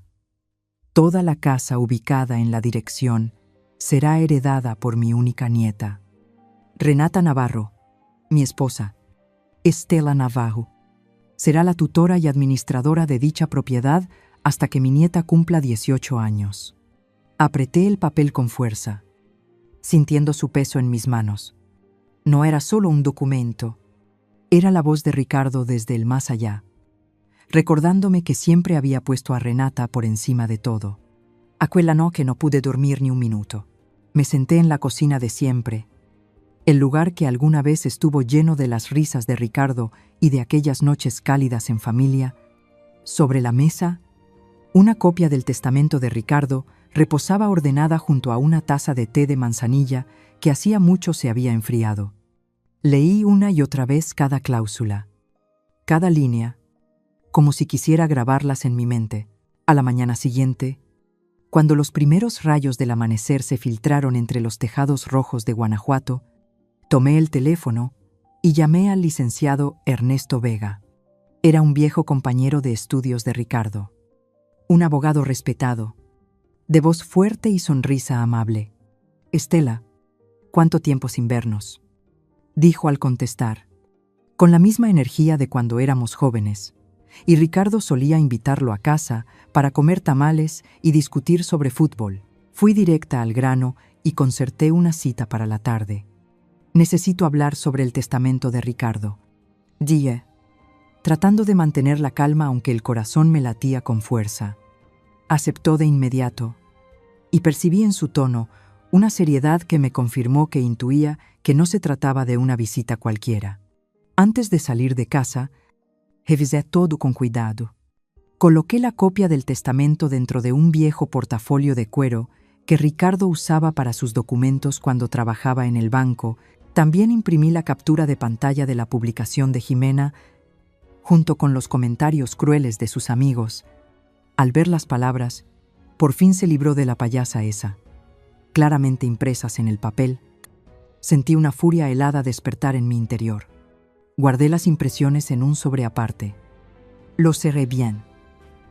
Toda la casa ubicada en la dirección será heredada por mi única nieta, Renata Navarro, mi esposa. Estela Navarro será la tutora y administradora de dicha propiedad hasta que mi nieta cumpla 18 años. Apreté el papel con fuerza, sintiendo su peso en mis manos. No era solo un documento, era la voz de Ricardo desde el más allá, recordándome que siempre había puesto a Renata por encima de todo. Aquella noche no pude dormir ni un minuto. Me senté en la cocina de siempre, el lugar que alguna vez estuvo lleno de las risas de Ricardo y de aquellas noches cálidas en familia. Sobre la mesa, una copia del testamento de Ricardo reposaba ordenada junto a una taza de té de manzanilla que hacía mucho se había enfriado. Leí una y otra vez cada cláusula, cada línea, como si quisiera grabarlas en mi mente. A la mañana siguiente, cuando los primeros rayos del amanecer se filtraron entre los tejados rojos de Guanajuato, tomé el teléfono y llamé al licenciado Ernesto Vega. Era un viejo compañero de estudios de Ricardo, un abogado respetado, de voz fuerte y sonrisa amable. «Estela, ¿cuánto tiempo sin vernos?», dijo al contestar, con la misma energía de cuando éramos jóvenes, y Ricardo solía invitarlo a casa para comer tamales y discutir sobre fútbol. Fui directa al grano y concerté una cita para la tarde. «Necesito hablar sobre el testamento de Ricardo», dije, tratando de mantener la calma aunque el corazón me latía con fuerza. Aceptó de inmediato, y percibí en su tono una seriedad que me confirmó que intuía que no se trataba de una visita cualquiera. Antes de salir de casa, revisé todo con cuidado. Coloqué la copia del testamento dentro de un viejo portafolio de cuero que Ricardo usaba para sus documentos cuando trabajaba en el banco. También imprimí la captura de pantalla de la publicación de Jimena, junto con los comentarios crueles de sus amigos. Al ver las palabras, por fin se libró de la payasa esa, claramente impresas en el papel. Sentí una furia helada despertar en mi interior. Guardé las impresiones en un sobre aparte. Lo cerré bien,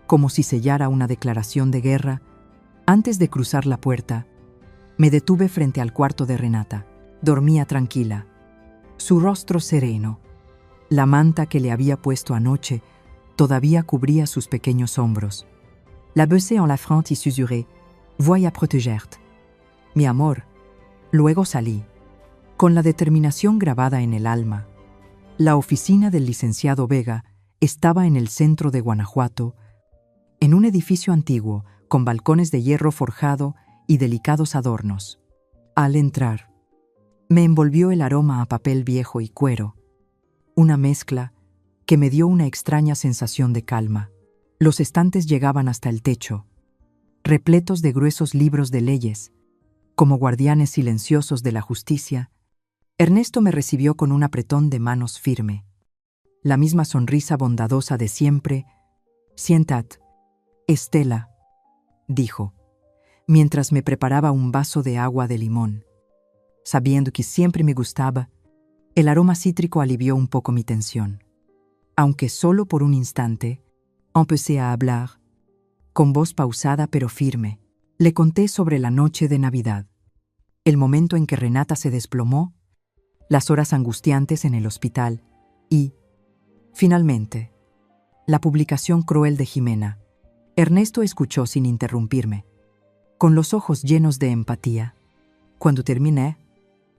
como si sellara una declaración de guerra, Antes de cruzar la puerta, me detuve frente al cuarto de Renata. Dormía tranquila, su rostro sereno. La manta que le había puesto anoche todavía cubría sus pequeños hombros. La besé en la frente y susurré: «Voy a protegerte, mi amor». Luego salí, con la determinación grabada en el alma. La oficina del licenciado Vega estaba en el centro de Guanajuato, en un edificio antiguo, con balcones de hierro forjado y delicados adornos. Al entrar, me envolvió el aroma a papel viejo y cuero, una mezcla que me dio una extraña sensación de calma. Los estantes llegaban hasta el techo, repletos de gruesos libros de leyes, como guardianes silenciosos de la justicia. Ernesto me recibió con un apretón de manos firme, la misma sonrisa bondadosa de siempre. «Siéntate, Estela», dijo, mientras me preparaba un vaso de agua de limón. Sabiendo que siempre me gustaba, el aroma cítrico alivió un poco mi tensión. Aunque solo por un instante, empecé a hablar, con voz pausada pero firme. Le conté sobre la noche de Navidad, el momento en que Renata se desplomó, las horas angustiantes en el hospital y, finalmente, la publicación cruel de Jimena. Ernesto escuchó sin interrumpirme, con los ojos llenos de empatía. Cuando terminé,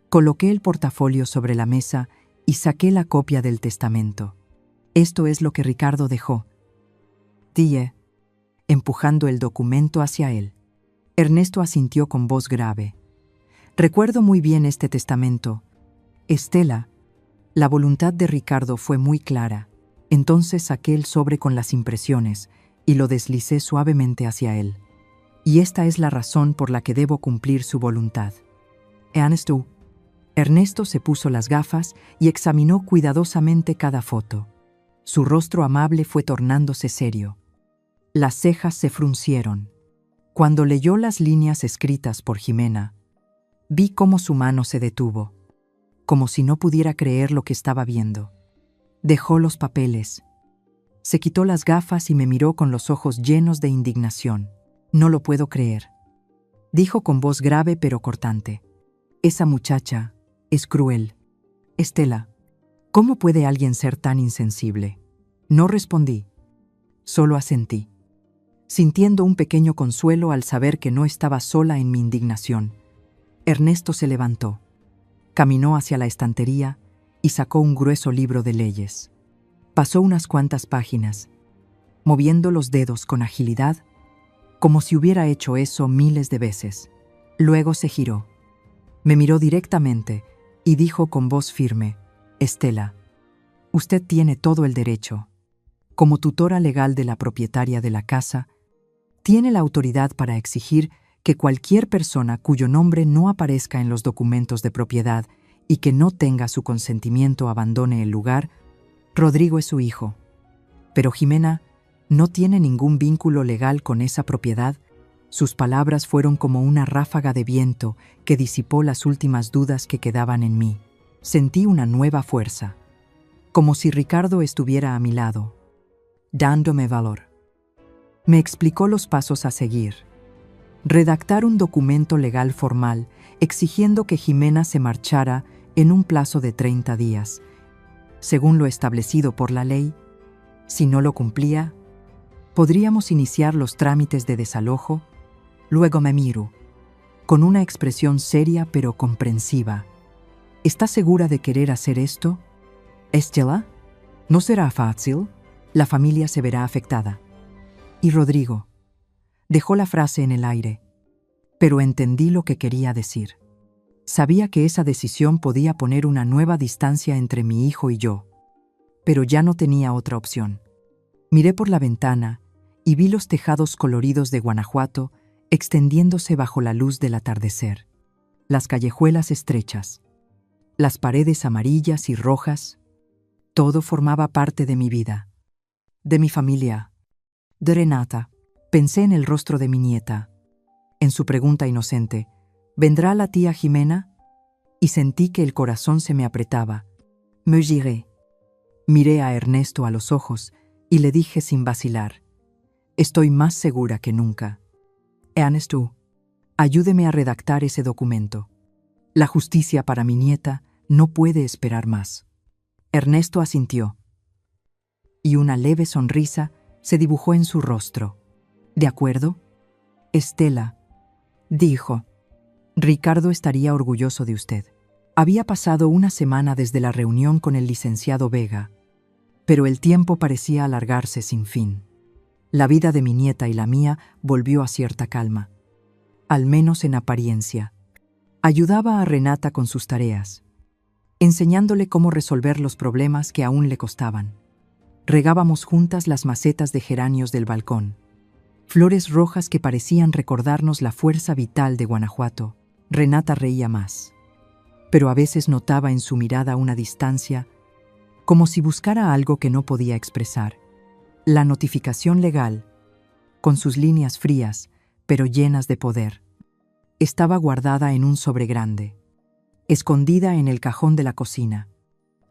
coloqué el portafolio sobre la mesa y saqué la copia del testamento. «Esto es lo que Ricardo dejó», dije, empujando el documento hacia él. Ernesto asintió con voz grave. «Recuerdo muy bien este testamento, Estela. La voluntad de Ricardo fue muy clara». Entonces saqué el sobre con las impresiones y lo deslicé suavemente hacia él. «Y esta es la razón por la que debo cumplir su voluntad». Ernesto se puso las gafas y examinó cuidadosamente cada foto. Su rostro amable fue tornándose serio. Las cejas se fruncieron. Cuando leyó las líneas escritas por Jimena, vi cómo su mano se detuvo, como si no pudiera creer lo que estaba viendo. Dejó los papeles, se quitó las gafas y me miró con los ojos llenos de indignación. «No lo puedo creer», dijo con voz grave pero cortante. «Esa muchacha es cruel. Estela, ¿cómo puede alguien ser tan insensible?» No respondí, solo asentí, sintiendo un pequeño consuelo al saber que no estaba sola en mi indignación. Ernesto se levantó, caminó hacia la estantería y sacó un grueso libro de leyes. Pasó unas cuantas páginas, moviendo los dedos con agilidad, como si hubiera hecho eso miles de veces. Luego se giró, me miró directamente y dijo con voz firme: «Estela, usted tiene todo el derecho. Como tutora legal de la propietaria de la casa, tiene la autoridad para exigir que cualquier persona cuyo nombre no aparezca en los documentos de propiedad y que no tenga su consentimiento abandone el lugar. Rodrigo es su hijo. Pero Jimena no tiene ningún vínculo legal con esa propiedad». Sus palabras fueron como una ráfaga de viento que disipó las últimas dudas que quedaban en mí. Sentí una nueva fuerza, como si Ricardo estuviera a mi lado, dándome valor. Me explicó los pasos a seguir. Redactar un documento legal formal exigiendo que Jimena se marchara en un plazo de 30 días, según lo establecido por la ley. Si no lo cumplía, podríamos iniciar los trámites de desalojo. Luego me miró, con una expresión seria pero comprensiva. «¿Está segura de querer hacer esto, Estela? No será fácil. La familia se verá afectada». Y Rodrigo. Dejó la frase en el aire, pero entendí lo que quería decir. Sabía que esa decisión podía poner una nueva distancia entre mi hijo y yo, pero ya no tenía otra opción. Miré por la ventana y vi los tejados coloridos de Guanajuato extendiéndose bajo la luz del atardecer, las callejuelas estrechas, las paredes amarillas y rojas. Todo formaba parte de mi vida, de mi familia, de Renata. Pensé en el rostro de mi nieta, en su pregunta inocente: ¿vendrá la tía Jimena? Y sentí que el corazón se me apretaba. Me giré. Miré a Ernesto a los ojos y le dije sin vacilar: «Estoy más segura que nunca. Ernesto, ayúdeme a redactar ese documento. La justicia para mi nieta no puede esperar más. Ernesto asintió, y una leve sonrisa se dibujó en su rostro. ¿De acuerdo? Estela, dijo, Ricardo estaría orgulloso de usted. Había pasado una semana desde la reunión con el licenciado Vega, pero el tiempo parecía alargarse sin fin. La vida de mi nieta y la mía volvió a cierta calma, al menos en apariencia. Ayudaba a Renata con sus tareas, enseñándole cómo resolver los problemas que aún le costaban. Regábamos juntas las macetas de geranios del balcón, flores rojas que parecían recordarnos la fuerza vital de Guanajuato. Renata reía más, pero a veces notaba en su mirada una distancia, como si buscara algo que no podía expresar. La notificación legal, con sus líneas frías, pero llenas de poder, estaba guardada en un sobre grande, escondida en el cajón de la cocina.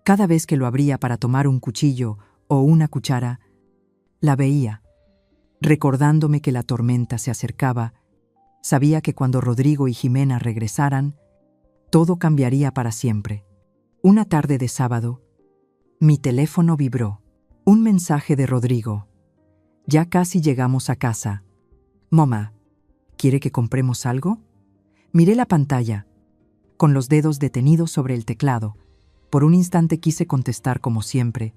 Cada vez que lo abría para tomar un cuchillo o una cuchara, la veía. Recordándome que la tormenta se acercaba, sabía que cuando Rodrigo y Jimena regresaran, todo cambiaría para siempre. Una tarde de sábado, mi teléfono vibró. Un mensaje de Rodrigo. Ya casi llegamos a casa. Mamá, ¿quiere que compremos algo? Miré la pantalla, con los dedos detenidos sobre el teclado. Por un instante quise contestar como siempre,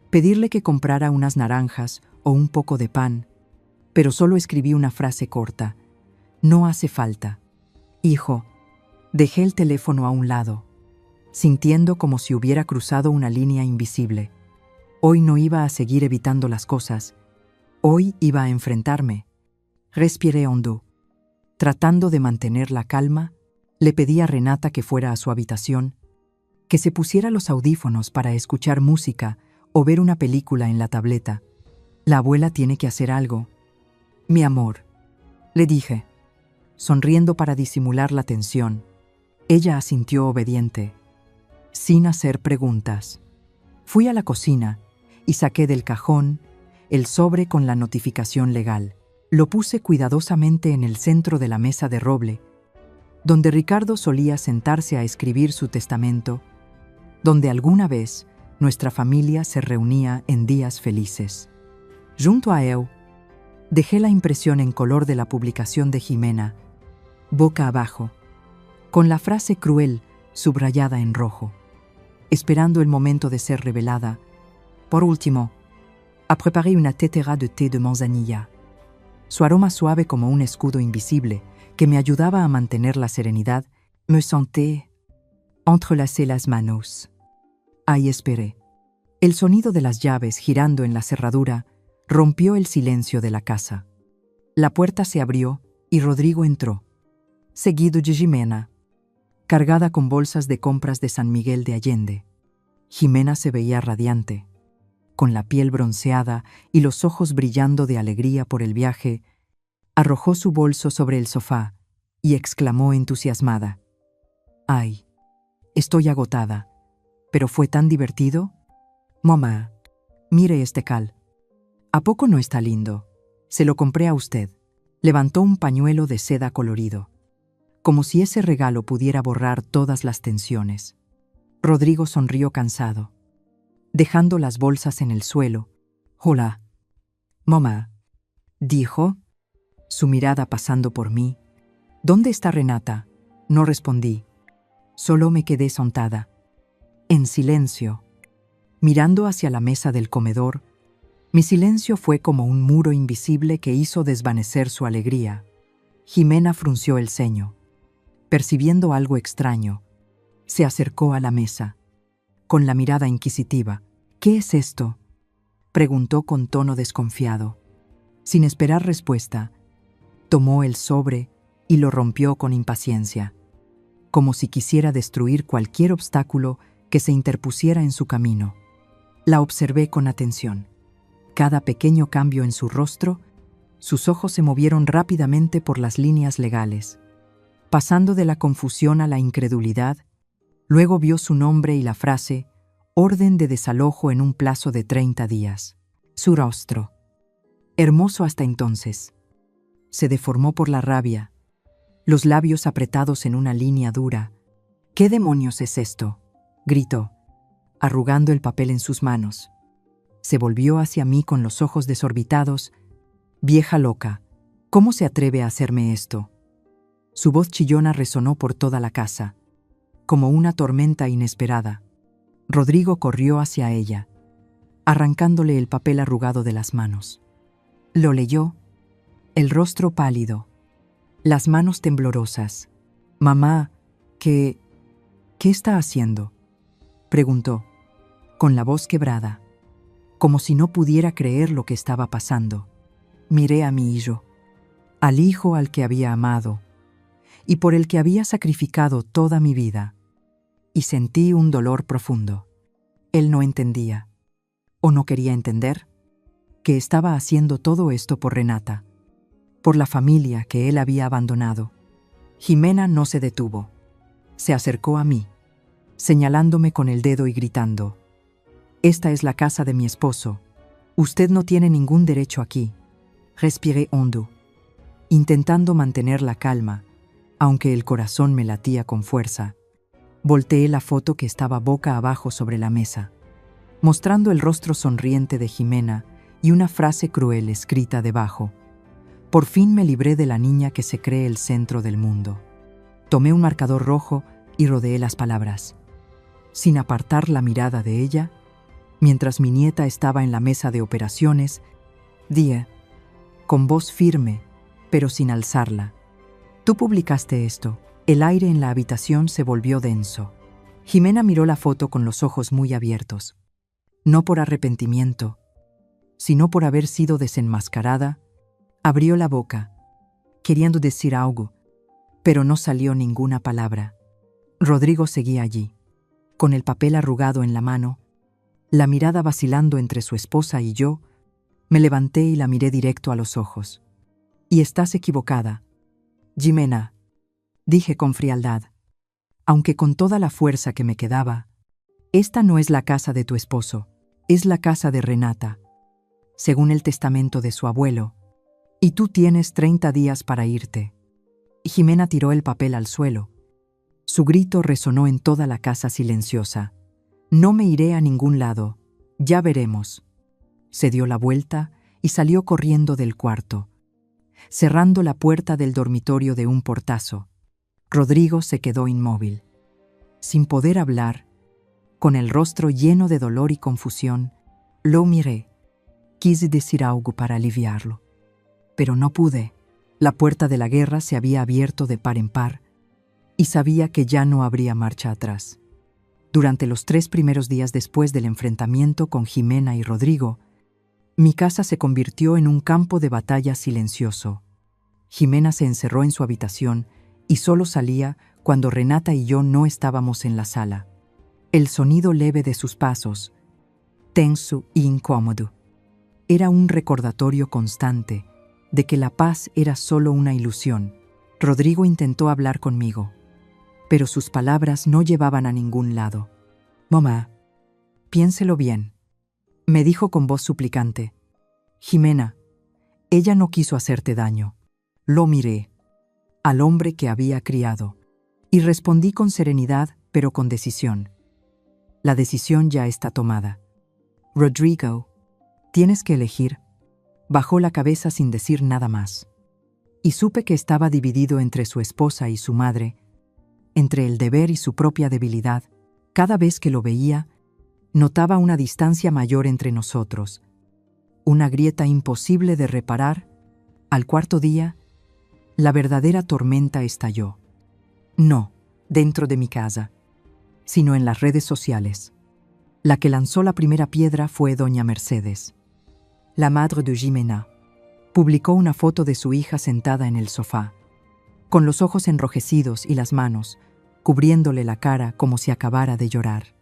pedirle que comprara unas naranjas o un poco de pan, pero solo escribí una frase corta. No hace falta. Hijo, dejé el teléfono a un lado, sintiendo como si hubiera cruzado una línea invisible. Hoy no iba a seguir evitando las cosas. Hoy iba a enfrentarme. Respiré hondo. Tratando de mantener la calma, le pedí a Renata que fuera a su habitación, que se pusiera los audífonos para escuchar música o ver una película en la tableta. La abuela tiene que hacer algo. Mi amor, le dije, sonriendo para disimular la tensión. Ella asintió obediente, sin hacer preguntas. Fui a la cocina y saqué del cajón el sobre con la notificación legal. Lo puse cuidadosamente en el centro de la mesa de roble, donde Ricardo solía sentarse a escribir su testamento, donde alguna vez nuestra familia se reunía en días felices. Junto a él, dejé la impresión en color de la publicación de Jimena, boca abajo, con la frase cruel subrayada en rojo, esperando el momento de ser revelada. Por último, preparé una tetera de té de manzanilla. Su aroma suave como un escudo invisible que me ayudaba a mantener la serenidad, me senté, entrelacé las manos. Ahí esperé. El sonido de las llaves girando en la cerradura rompió el silencio de la casa. La puerta se abrió y Rodrigo entró, seguido de Jimena, cargada con bolsas de compras de San Miguel de Allende. Jimena se veía radiante, con la piel bronceada y los ojos brillando de alegría por el viaje. Arrojó su bolso sobre el sofá y exclamó entusiasmada: «Ay, estoy agotada, pero fue tan divertido. Mamá, mire este cal. ¿A poco no está lindo? Se lo compré a usted». Levantó un pañuelo de seda colorido, como si ese regalo pudiera borrar todas las tensiones. Rodrigo sonrió cansado, dejando las bolsas en el suelo. «Hola, mamá», dijo, su mirada pasando por mí. «¿Dónde está Renata?». No respondí. Solo me quedé sentada, en silencio, mirando hacia la mesa del comedor. Mi silencio fue como un muro invisible que hizo desvanecer su alegría. Jimena frunció el ceño. Percibiendo algo extraño, se acercó a la mesa, con la mirada inquisitiva. «¿Qué es esto?», preguntó con tono desconfiado. Sin esperar respuesta, tomó el sobre y lo rompió con impaciencia, como si quisiera destruir cualquier obstáculo que se interpusiera en su camino. La observé con atención. Cada pequeño cambio en su rostro, sus ojos se movieron rápidamente por las líneas legales, pasando de la confusión a la incredulidad. Luego vio su nombre y la frase «Orden de desalojo en un plazo de 30 días». Su rostro, hermoso hasta entonces, se deformó por la rabia, los labios apretados en una línea dura. «¿Qué demonios es esto?», gritó, arrugando el papel en sus manos. Se volvió hacia mí con los ojos desorbitados. «Vieja loca, ¿cómo se atreve a hacerme esto?». Su voz chillona resonó por toda la casa, como una tormenta inesperada. Rodrigo corrió hacia ella, arrancándole el papel arrugado de las manos. Lo leyó, el rostro pálido, las manos temblorosas. «Mamá, ¿qué está haciendo?», preguntó, con la voz quebrada, como si no pudiera creer lo que estaba pasando. Miré a mi hijo, al hijo al que había amado y por el que había sacrificado toda mi vida, y sentí un dolor profundo. Él no entendía, o no quería entender, que estaba haciendo todo esto por Renata, por la familia que él había abandonado. Jimena no se detuvo. Se acercó a mí, señalándome con el dedo y gritando: «Esta es la casa de mi esposo. Usted no tiene ningún derecho aquí». Respiré hondo, intentando mantener la calma, aunque el corazón me latía con fuerza. Volteé la foto que estaba boca abajo sobre la mesa, mostrando el rostro sonriente de Jimena y una frase cruel escrita debajo. Por fin me libré de la niña que se cree el centro del mundo. Tomé un marcador rojo y rodeé las palabras, sin apartar la mirada de ella. Mientras mi nieta estaba en la mesa de operaciones, dije, con voz firme, pero sin alzarla: «Tú publicaste esto». El aire en la habitación se volvió denso. Jimena miró la foto con los ojos muy abiertos. No por arrepentimiento, sino por haber sido desenmascarada, abrió la boca, queriendo decir algo, pero no salió ninguna palabra. Rodrigo seguía allí, con el papel arrugado en la mano, la mirada vacilando entre su esposa y yo. Me levanté y la miré directo a los ojos. «Y estás equivocada, Jimena», dije con frialdad, aunque con toda la fuerza que me quedaba. «Esta no es la casa de tu esposo, es la casa de Renata, según el testamento de su abuelo, y tú tienes 30 días para irte». Jimena tiró el papel al suelo. Su grito resonó en toda la casa silenciosa. «No me iré a ningún lado, ya veremos». Se dio la vuelta y salió corriendo del cuarto, cerrando la puerta del dormitorio de un portazo. Rodrigo se quedó inmóvil, sin poder hablar, con el rostro lleno de dolor y confusión. Lo miré. Quise decir algo para aliviarlo, pero no pude. La puerta de la guerra se había abierto de par en par, y sabía que ya no habría marcha atrás. Durante los 3 primeros días después del enfrentamiento con Jimena y Rodrigo, mi casa se convirtió en un campo de batalla silencioso. Jimena se encerró en su habitación y solo salía cuando Renata y yo no estábamos en la sala. El sonido leve de sus pasos, tenso e incómodo, era un recordatorio constante de que la paz era solo una ilusión. Rodrigo intentó hablar conmigo, pero sus palabras no llevaban a ningún lado. «Mamá, piénselo bien», me dijo con voz suplicante. «Jimena, ella no quiso hacerte daño». Lo miré, al hombre que había criado, y respondí con serenidad, pero con decisión. «La decisión ya está tomada. Rodrigo, tienes que elegir». Bajó la cabeza sin decir nada más, y supe que estaba dividido entre su esposa y su madre, entre el deber y su propia debilidad. Cada vez que lo veía, notaba una distancia mayor entre nosotros, una grieta imposible de reparar. Al 4.º día, la verdadera tormenta estalló. No dentro de mi casa, sino en las redes sociales. La que lanzó la primera piedra fue doña Mercedes, la madre de Jimena. Publicó una foto de su hija sentada en el sofá, con los ojos enrojecidos y las manos cubriéndole la cara como si acabara de llorar.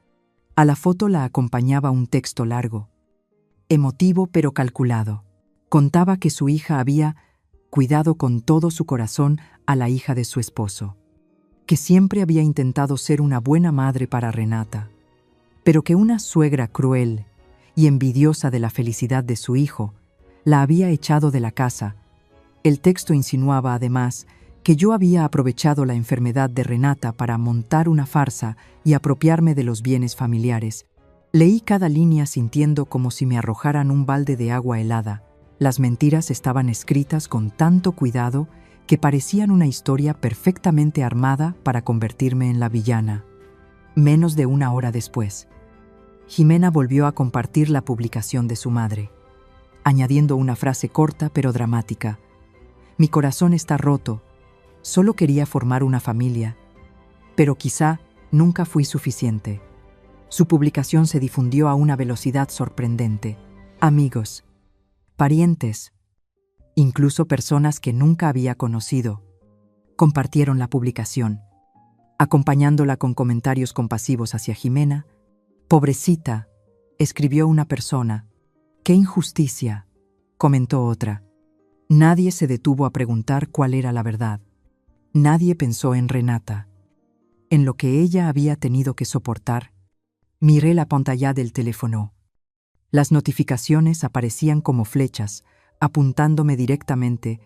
A la foto la acompañaba un texto largo, emotivo pero calculado. Contaba que su hija había cuidado con todo su corazón a la hija de su esposo, que siempre había intentado ser una buena madre para Renata, pero que una suegra cruel y envidiosa de la felicidad de su hijo la había echado de la casa El texto insinuaba, además, que yo había aprovechado la enfermedad de Renata para montar una farsa y apropiarme de los bienes familiares. Leí cada línea sintiendo como si me arrojaran un balde de agua helada. Las mentiras estaban escritas con tanto cuidado que parecían una historia perfectamente armada para convertirme en la villana. Menos de una hora después, Jimena volvió a compartir la publicación de su madre, añadiendo una frase corta pero dramática. Mi corazón está roto. Solo quería formar una familia, pero quizá nunca fui suficiente. Su publicación se difundió a una velocidad sorprendente. Amigos, parientes, incluso personas que nunca había conocido, compartieron la publicación, acompañándola con comentarios compasivos hacia Jimena. «Pobrecita», escribió una persona. «Qué injusticia», comentó otra. Nadie se detuvo a preguntar cuál era la verdad. Nadie pensó en Renata, en lo que ella había tenido que soportar. Miré la pantalla del teléfono. Las notificaciones aparecían como flechas, apuntándome directamente,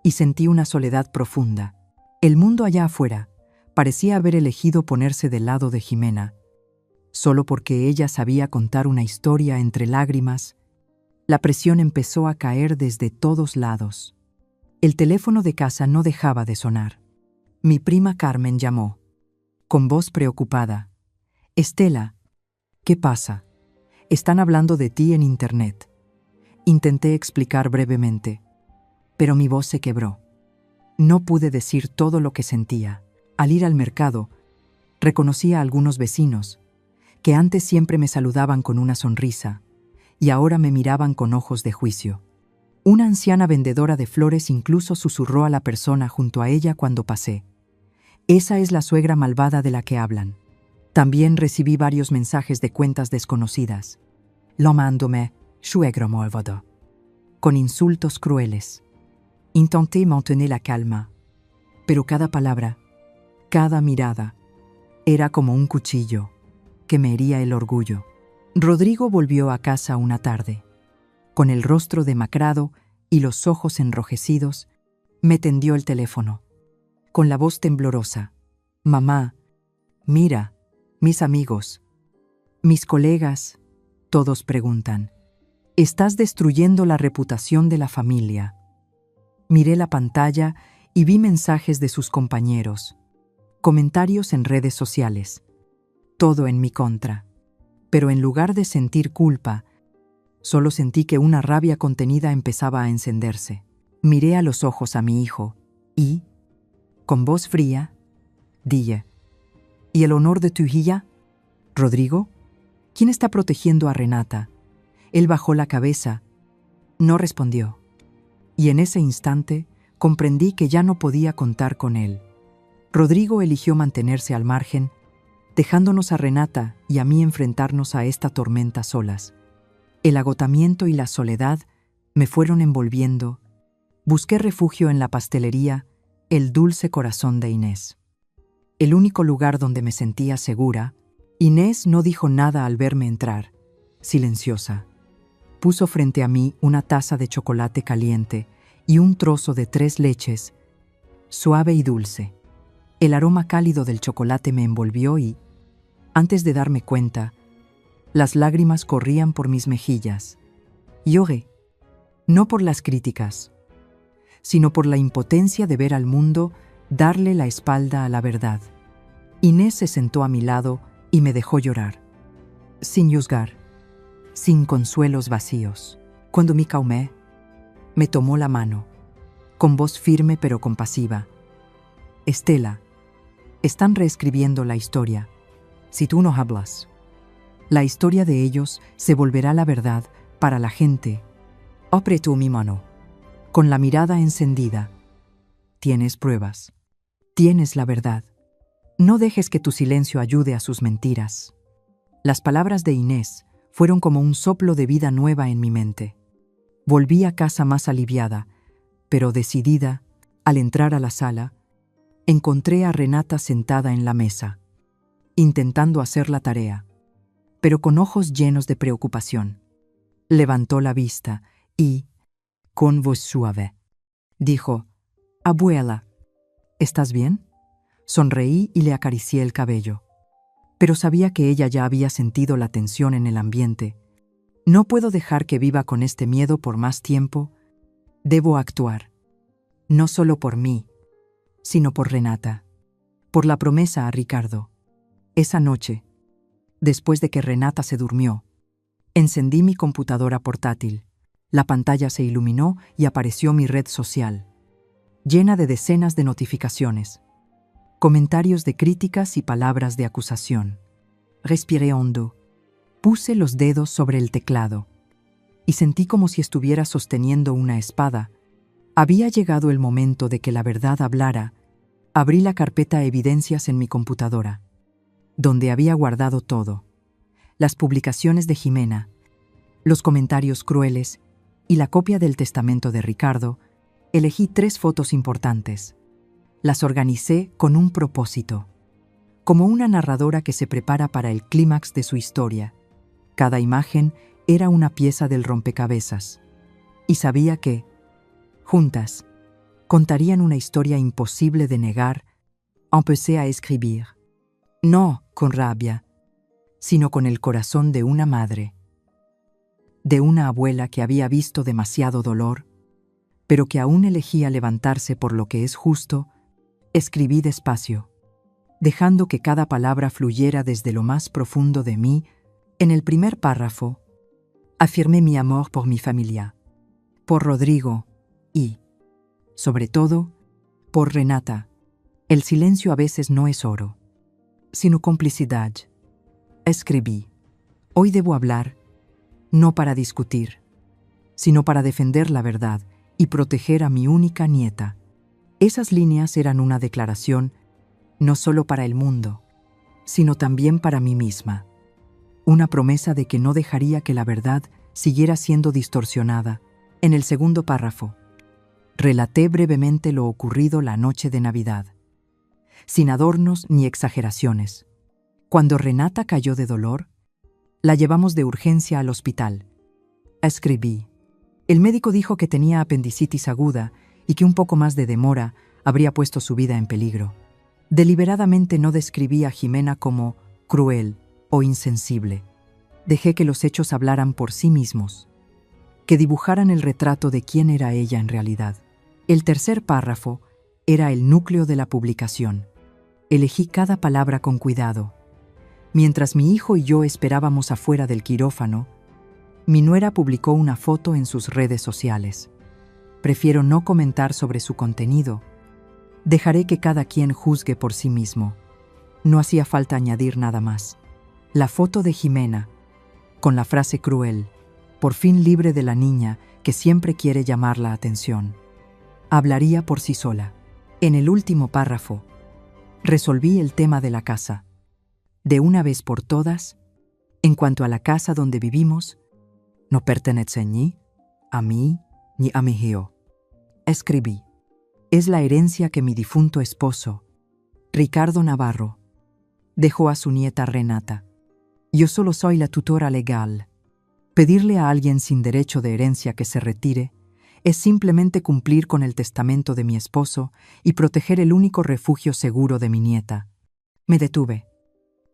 y sentí una soledad profunda. El mundo allá afuera parecía haber elegido ponerse del lado de Jimena, solo porque ella sabía contar una historia entre lágrimas. La presión empezó a caer desde todos lados. El teléfono de casa no dejaba de sonar. Mi prima Carmen llamó, con voz preocupada. «Estela, ¿qué pasa? Están hablando de ti en internet». Intenté explicar brevemente, pero mi voz se quebró. No pude decir todo lo que sentía. Al ir al mercado, reconocí a algunos vecinos, que antes siempre me saludaban con una sonrisa, y ahora me miraban con ojos de juicio. Una anciana vendedora de flores incluso susurró a la persona junto a ella cuando pasé. «Esa es la suegra malvada de la que hablan». También recibí varios mensajes de cuentas desconocidas. «Llamándome suegro malvado», con insultos crueles. Intenté mantener la calma, pero cada palabra, cada mirada, era como un cuchillo que me hería el orgullo. Rodrigo volvió a casa una tarde. Con el rostro demacrado y los ojos enrojecidos, me tendió el teléfono. Con la voz temblorosa: «Mamá, mira, mis amigos, mis colegas, todos preguntan. Estás destruyendo la reputación de la familia». Miré la pantalla y vi mensajes de sus compañeros, comentarios en redes sociales, todo en mi contra. Pero en lugar de sentir culpa, solo sentí que una rabia contenida empezaba a encenderse. Miré a los ojos a mi hijo y, con voz fría, dije: «¿Y el honor de tu hija, Rodrigo? ¿Quién está protegiendo a Renata?» Él bajó la cabeza. No respondió. Y en ese instante comprendí que ya no podía contar con él. Rodrigo eligió mantenerse al margen, dejándonos a Renata y a mí enfrentarnos a esta tormenta solas. El agotamiento y la soledad me fueron envolviendo. Busqué refugio en la pastelería El Dulce Corazón de Inés. El único lugar donde me sentía segura. Inés no dijo nada al verme entrar, silenciosa. Puso frente a mí una taza de chocolate caliente y un trozo de 3 leches, suave y dulce. El aroma cálido del chocolate me envolvió y, antes de darme cuenta, las lágrimas corrían por mis mejillas. Lloré, no por las críticas, sino por la impotencia de ver al mundo darle la espalda a la verdad. Inés se sentó a mi lado y me dejó llorar, sin juzgar, sin consuelos vacíos. Cuando me calmé, me tomó la mano, con voz firme pero compasiva. «Estela, están reescribiendo la historia. Si tú no hablas, la historia de ellos se volverá la verdad para la gente». Apretó mi mano, con la mirada encendida. «Tienes pruebas. Tienes la verdad. No dejes que tu silencio ayude a sus mentiras». Las palabras de Inés fueron como un soplo de vida nueva en mi mente. Volví a casa más aliviada, pero decidida. Al entrar a la sala, encontré a Renata sentada en la mesa, intentando hacer la tarea, pero con ojos llenos de preocupación. Levantó la vista y, con voz suave, Dijo, «Abuela, ¿estás bien?» Sonreí y le acaricié el cabello. Pero sabía que ella ya había sentido la tensión en el ambiente. No puedo dejar que viva con este miedo por más tiempo. Debo actuar. No solo por mí, sino por Renata. Por la promesa a Ricardo. Esa noche, después de que Renata se durmió, encendí mi computadora portátil. La pantalla se iluminó y apareció mi red social, llena de decenas de notificaciones, comentarios de críticas y palabras de acusación. Respiré hondo, puse los dedos sobre el teclado y sentí como si estuviera sosteniendo una espada. Había llegado el momento de que la verdad hablara. Abrí la carpeta Evidencias en mi computadora, donde había guardado todo: las publicaciones de Jimena, los comentarios crueles y la copia del testamento de Ricardo. Elegí 3 fotos importantes. Las organicé con un propósito, como una narradora que se prepara para el clímax de su historia. Cada imagen era una pieza del rompecabezas, y sabía que, juntas, contarían una historia imposible de negar. Empecé a escribir, no con rabia, sino con el corazón de una madre, de una abuela que había visto demasiado dolor, pero que aún elegía levantarse por lo que es justo. Escribí despacio, dejando que cada palabra fluyera desde lo más profundo de mí. En el primer párrafo, afirmé mi amor por mi familia, por Rodrigo y, sobre todo, por Renata. El silencio a veces no es oro, sino complicidad. Escribí, hoy debo hablar, no para discutir, sino para defender la verdad y proteger a mi única nieta. Esas líneas eran una declaración, no solo para el mundo, sino también para mí misma. Una promesa de que no dejaría que la verdad siguiera siendo distorsionada. En el segundo párrafo, relaté brevemente lo ocurrido la noche de Navidad, sin adornos ni exageraciones. Cuando Renata cayó de dolor, la llevamos de urgencia al hospital. Escribí. El médico dijo que tenía apendicitis aguda y que un poco más de demora habría puesto su vida en peligro. Deliberadamente no describí a Jimena como cruel o insensible. Dejé que los hechos hablaran por sí mismos, que dibujaran el retrato de quién era ella en realidad. El tercer párrafo era el núcleo de la publicación. Elegí cada palabra con cuidado. Mientras mi hijo y yo esperábamos afuera del quirófano, mi nuera publicó una foto en sus redes sociales. Prefiero no comentar sobre su contenido. Dejaré que cada quien juzgue por sí mismo. No hacía falta añadir nada más. La foto de Jimena, con la frase cruel, por fin libre de la niña que siempre quiere llamar la atención, hablaría por sí sola. En el último párrafo, resolví el tema de la casa. De una vez por todas, en cuanto a la casa donde vivimos, no pertenece ni a mí ni a mi hijo. Escribí. Es la herencia que mi difunto esposo, Ricardo Navarro, dejó a su nieta Renata. Yo solo soy la tutora legal. Pedirle a alguien sin derecho de herencia que se retire es simplemente cumplir con el testamento de mi esposo y proteger el único refugio seguro de mi nieta. Me detuve.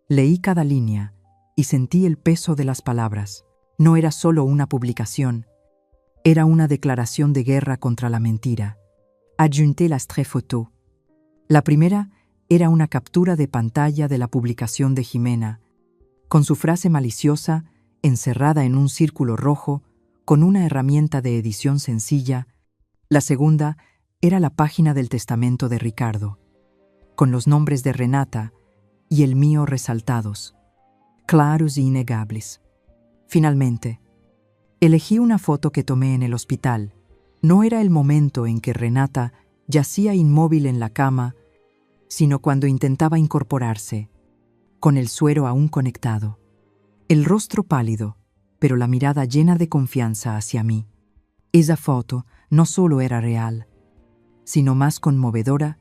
Leí cada línea y sentí el peso de las palabras. No era solo una publicación, era una declaración de guerra contra la mentira. Adjunté las 3 fotos. La primera era una captura de pantalla de la publicación de Jimena, con su frase maliciosa encerrada en un círculo rojo con una herramienta de edición sencilla. La segunda era la página del testamento de Ricardo, con los nombres de Renata y el mío resaltados, claros e innegables. Finalmente, elegí una foto que tomé en el hospital. No era el momento en que Renata yacía inmóvil en la cama, sino cuando intentaba incorporarse, con el suero aún conectado. El rostro pálido, pero la mirada llena de confianza hacia mí. Esa foto no solo era real, sino más conmovedora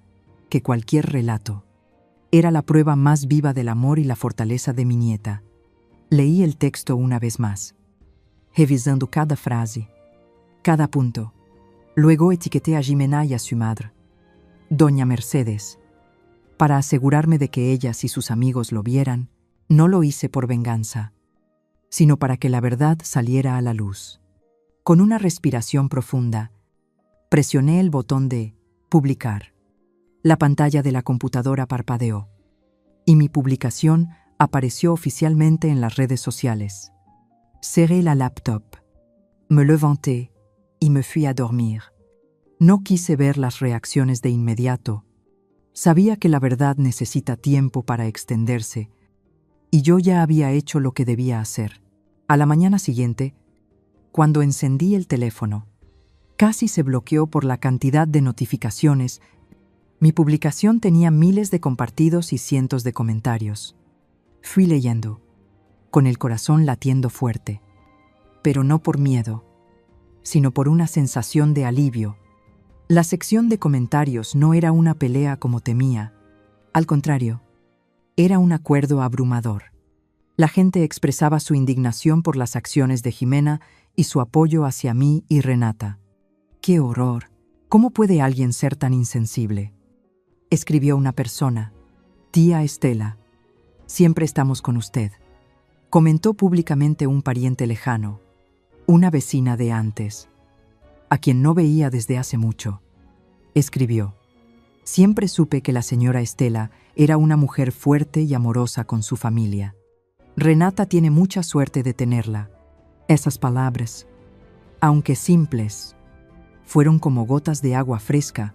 que cualquier relato. Era la prueba más viva del amor y la fortaleza de mi nieta. Leí el texto una vez más, revisando cada frase, cada punto. Luego etiqueté a Jimena y a su madre, doña Mercedes, para asegurarme de que ellas y sus amigos lo vieran. No lo hice por venganza, sino para que la verdad saliera a la luz. Con una respiración profunda, presioné el botón de publicar. La pantalla de la computadora parpadeó, y mi publicación apareció oficialmente en las redes sociales. Cerré la laptop, me levanté y me fui a dormir. No quise ver las reacciones de inmediato. Sabía que la verdad necesita tiempo para extenderse, y yo ya había hecho lo que debía hacer. A la mañana siguiente, cuando encendí el teléfono, casi se bloqueó por la cantidad de notificaciones. Mi publicación tenía miles de compartidos y cientos de comentarios. Fui leyendo, con el corazón latiendo fuerte, pero no por miedo, sino por una sensación de alivio. La sección de comentarios no era una pelea como temía. Al contrario, era un acuerdo abrumador. La gente expresaba su indignación por las acciones de Jimena y su apoyo hacia mí y Renata. ¡Qué horror! ¿Cómo puede alguien ser tan insensible?, escribió una persona. Tía Estela, siempre estamos con usted, comentó públicamente un pariente lejano, una vecina de antes, a quien no veía desde hace mucho. Escribió: siempre supe que la señora Estela era una mujer fuerte y amorosa con su familia. Renata tiene mucha suerte de tenerla. Esas palabras, aunque simples, fueron como gotas de agua fresca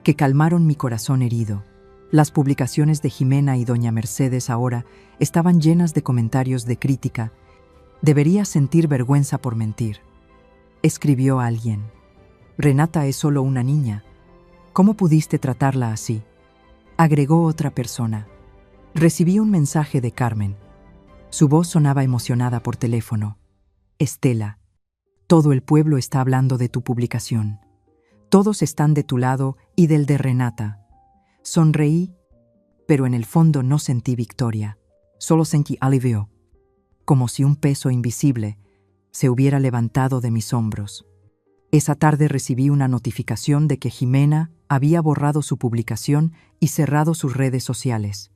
que calmaron mi corazón herido. Las publicaciones de Jimena y doña Mercedes ahora estaban llenas de comentarios de crítica. Debería sentir vergüenza por mentir, escribió alguien. Renata es solo una niña. ¿Cómo pudiste tratarla así?, agregó otra persona. Recibí un mensaje de Carmen. Su voz sonaba emocionada por teléfono. Estela, todo el pueblo está hablando de tu publicación. Todos están de tu lado y del de Renata. Sonreí, pero en el fondo no sentí victoria. Solo sentí alivio, como si un peso invisible se hubiera levantado de mis hombros. Esa tarde recibí una notificación de que Jimena había borrado su publicación y cerrado sus redes sociales.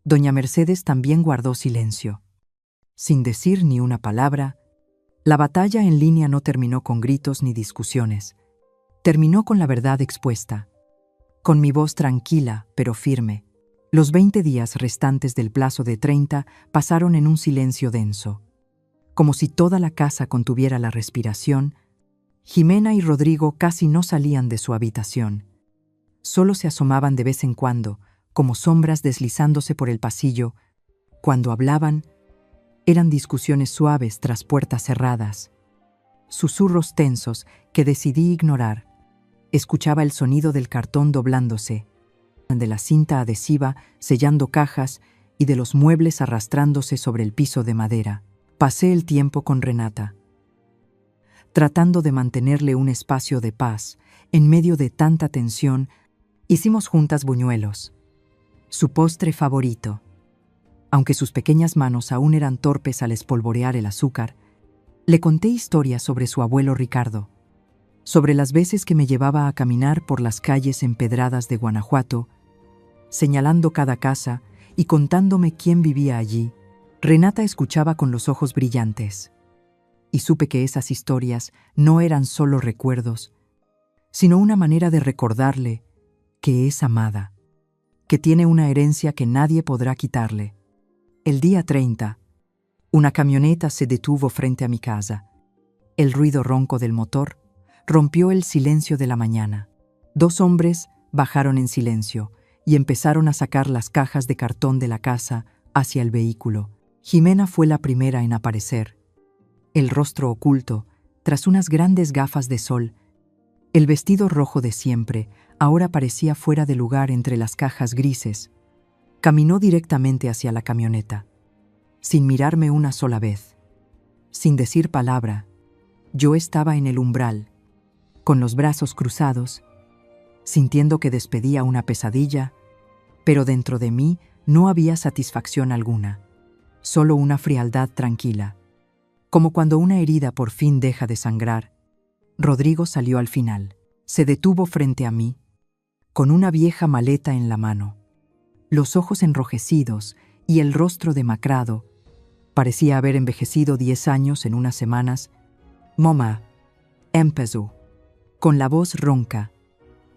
Doña Mercedes también guardó silencio. Sin decir ni una palabra, la batalla en línea no terminó con gritos ni discusiones. Terminó con la verdad expuesta. Con mi voz tranquila, pero firme. Los 20 días restantes del plazo de 30 pasaron en un silencio denso. Como si toda la casa contuviera la respiración, Jimena y Rodrigo casi no salían de su habitación. Solo se asomaban de vez en cuando, como sombras deslizándose por el pasillo. Cuando hablaban, eran discusiones suaves tras puertas cerradas. Susurros tensos que decidí ignorar. Escuchaba el sonido del cartón doblándose, de la cinta adhesiva sellando cajas y de los muebles arrastrándose sobre el piso de madera. Pasé el tiempo con Renata, tratando de mantenerle un espacio de paz en medio de tanta tensión. Hicimos juntas buñuelos, su postre favorito. Aunque sus pequeñas manos aún eran torpes al espolvorear el azúcar, le conté historias sobre su abuelo Ricardo, sobre las veces que me llevaba a caminar por las calles empedradas de Guanajuato, señalando cada casa y contándome quién vivía allí. Renata escuchaba con los ojos brillantes, y supe que esas historias no eran solo recuerdos, sino una manera de recordarle que es amada, que tiene una herencia que nadie podrá quitarle. El día 30, una camioneta se detuvo frente a mi casa. El ruido ronco del motor rompió el silencio de la mañana. 2 hombres bajaron en silencio y empezaron a sacar las cajas de cartón de la casa hacia el vehículo. Jimena fue la primera en aparecer, el rostro oculto tras unas grandes gafas de sol. El vestido rojo de siempre ahora parecía fuera de lugar entre las cajas grises. Caminó directamente hacia la camioneta, sin mirarme una sola vez. Sin decir palabra, yo estaba en el umbral, con los brazos cruzados, sintiendo que despedía una pesadilla, pero dentro de mí no había satisfacción alguna, solo una frialdad tranquila. Como cuando una herida por fin deja de sangrar. Rodrigo salió al final. Se detuvo frente a mí, con una vieja maleta en la mano. Los ojos enrojecidos y el rostro demacrado. Parecía haber envejecido 10 años en unas semanas. «Mamá», empezó, con la voz ronca,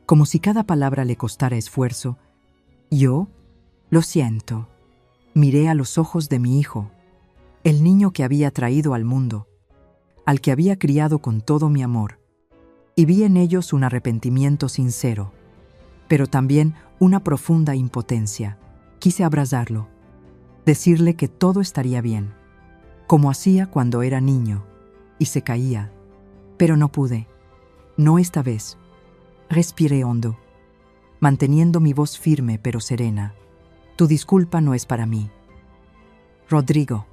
como si cada palabra le costara esfuerzo. Yo, lo siento. Miré a los ojos de mi hijo, el niño que había traído al mundo, al que había criado con todo mi amor, y vi en ellos un arrepentimiento sincero, pero también una profunda impotencia. Quise abrazarlo, decirle que todo estaría bien, como hacía cuando era niño, y se caía, pero no pude, no esta vez. Respiré hondo, manteniendo mi voz firme pero serena. Tu disculpa no es para mí. Rodrigo,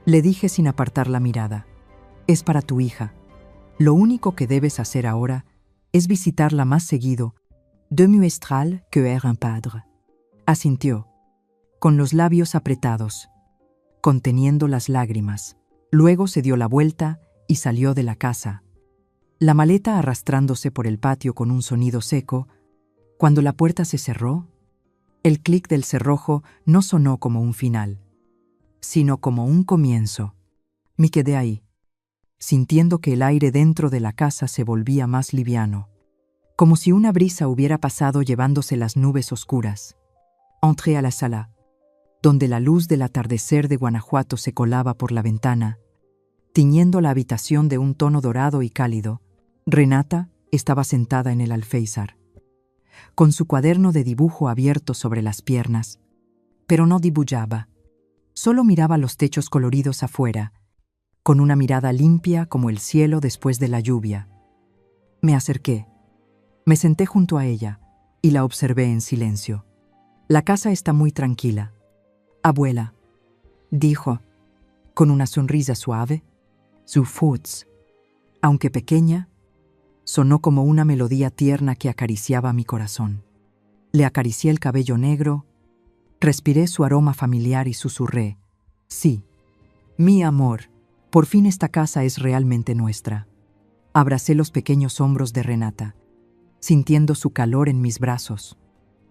le dije sin apartar la mirada, es para tu hija. Lo único que debes hacer ahora es visitarla más seguido, de mieux estral que un padre. Asintió, con los labios apretados, conteniendo las lágrimas. Luego se dio la vuelta y salió de la casa, la maleta arrastrándose por el patio con un sonido seco. Cuando la puerta se cerró, el clic del cerrojo no sonó como un final, sino como un comienzo. Me quedé ahí, sintiendo que el aire dentro de la casa se volvía más liviano, como si una brisa hubiera pasado llevándose las nubes oscuras. Entré a la sala, donde la luz del atardecer de Guanajuato se colaba por la ventana, tiñendo la habitación de un tono dorado y cálido. Renata estaba sentada en el alféizar, con su cuaderno de dibujo abierto sobre las piernas, pero no dibujaba, solo miraba los techos coloridos afuera, con una mirada limpia como el cielo después de la lluvia. Me acerqué, me senté junto a ella y la observé en silencio. La casa está muy tranquila, abuela, dijo, con una sonrisa suave. Su voz, aunque pequeña, sonó como una melodía tierna que acariciaba mi corazón. Le acaricié el cabello negro, respiré su aroma familiar y susurré, sí, mi amor, por fin esta casa es realmente nuestra. Abracé los pequeños hombros de Renata, sintiendo su calor en mis brazos.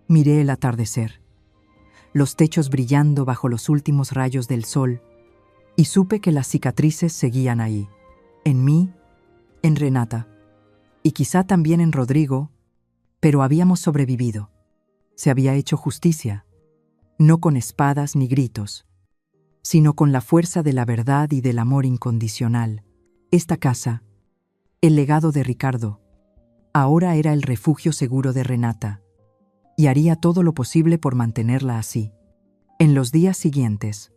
Miré el atardecer, los techos brillando bajo los últimos rayos del sol, y supe que las cicatrices seguían ahí, en mí, en Renata, y quizá también en Rodrigo, pero habíamos sobrevivido. Se había hecho justicia, no con espadas ni gritos, sino con la fuerza de la verdad y del amor incondicional. Esta casa, el legado de Ricardo, ahora era el refugio seguro de Renata, y haría todo lo posible por mantenerla así. En los días siguientes,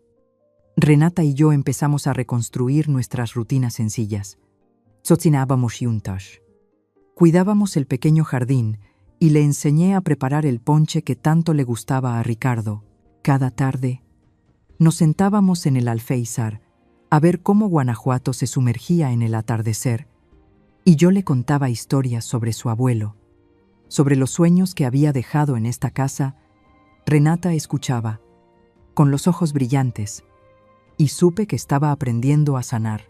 Renata y yo empezamos a reconstruir nuestras rutinas sencillas. Cocinábamos juntos. Cuidábamos el pequeño jardín y le enseñé a preparar el ponche que tanto le gustaba a Ricardo. Cada tarde, nos sentábamos en el alféizar a ver cómo Guanajuato se sumergía en el atardecer, y yo le contaba historias sobre su abuelo, sobre los sueños que había dejado en esta casa. Renata escuchaba, con los ojos brillantes, y supe que estaba aprendiendo a sanar,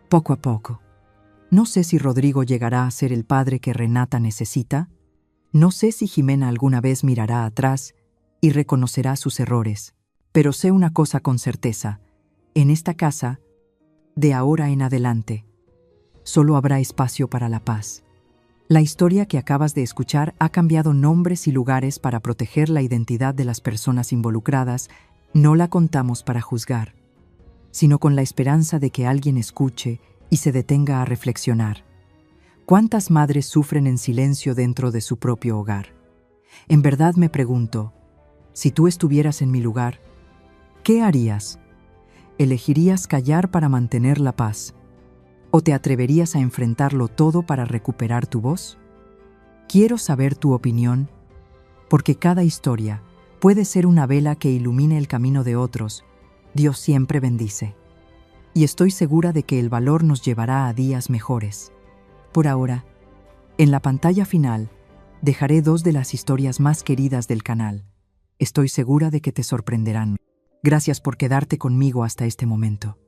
poco a poco. No sé si Rodrigo llegará a ser el padre que Renata necesita. No sé si Jimena alguna vez mirará atrás y reconocerá sus errores. Pero sé una cosa con certeza. En esta casa, de ahora en adelante, solo habrá espacio para la paz. La historia que acabas de escuchar ha cambiado nombres y lugares para proteger la identidad de las personas involucradas. No la contamos para juzgar, sino con la esperanza de que alguien escuche y se detenga a reflexionar. ¿Cuántas madres sufren en silencio dentro de su propio hogar? En verdad me pregunto, si tú estuvieras en mi lugar, ¿qué harías? ¿Elegirías callar para mantener la paz? ¿O te atreverías a enfrentarlo todo para recuperar tu voz? Quiero saber tu opinión, porque cada historia puede ser una vela que ilumine el camino de otros. Dios siempre bendice. Y estoy segura de que el valor nos llevará a días mejores. Por ahora, en la pantalla final, dejaré 2 de las historias más queridas del canal. Estoy segura de que te sorprenderán. Gracias por quedarte conmigo hasta este momento.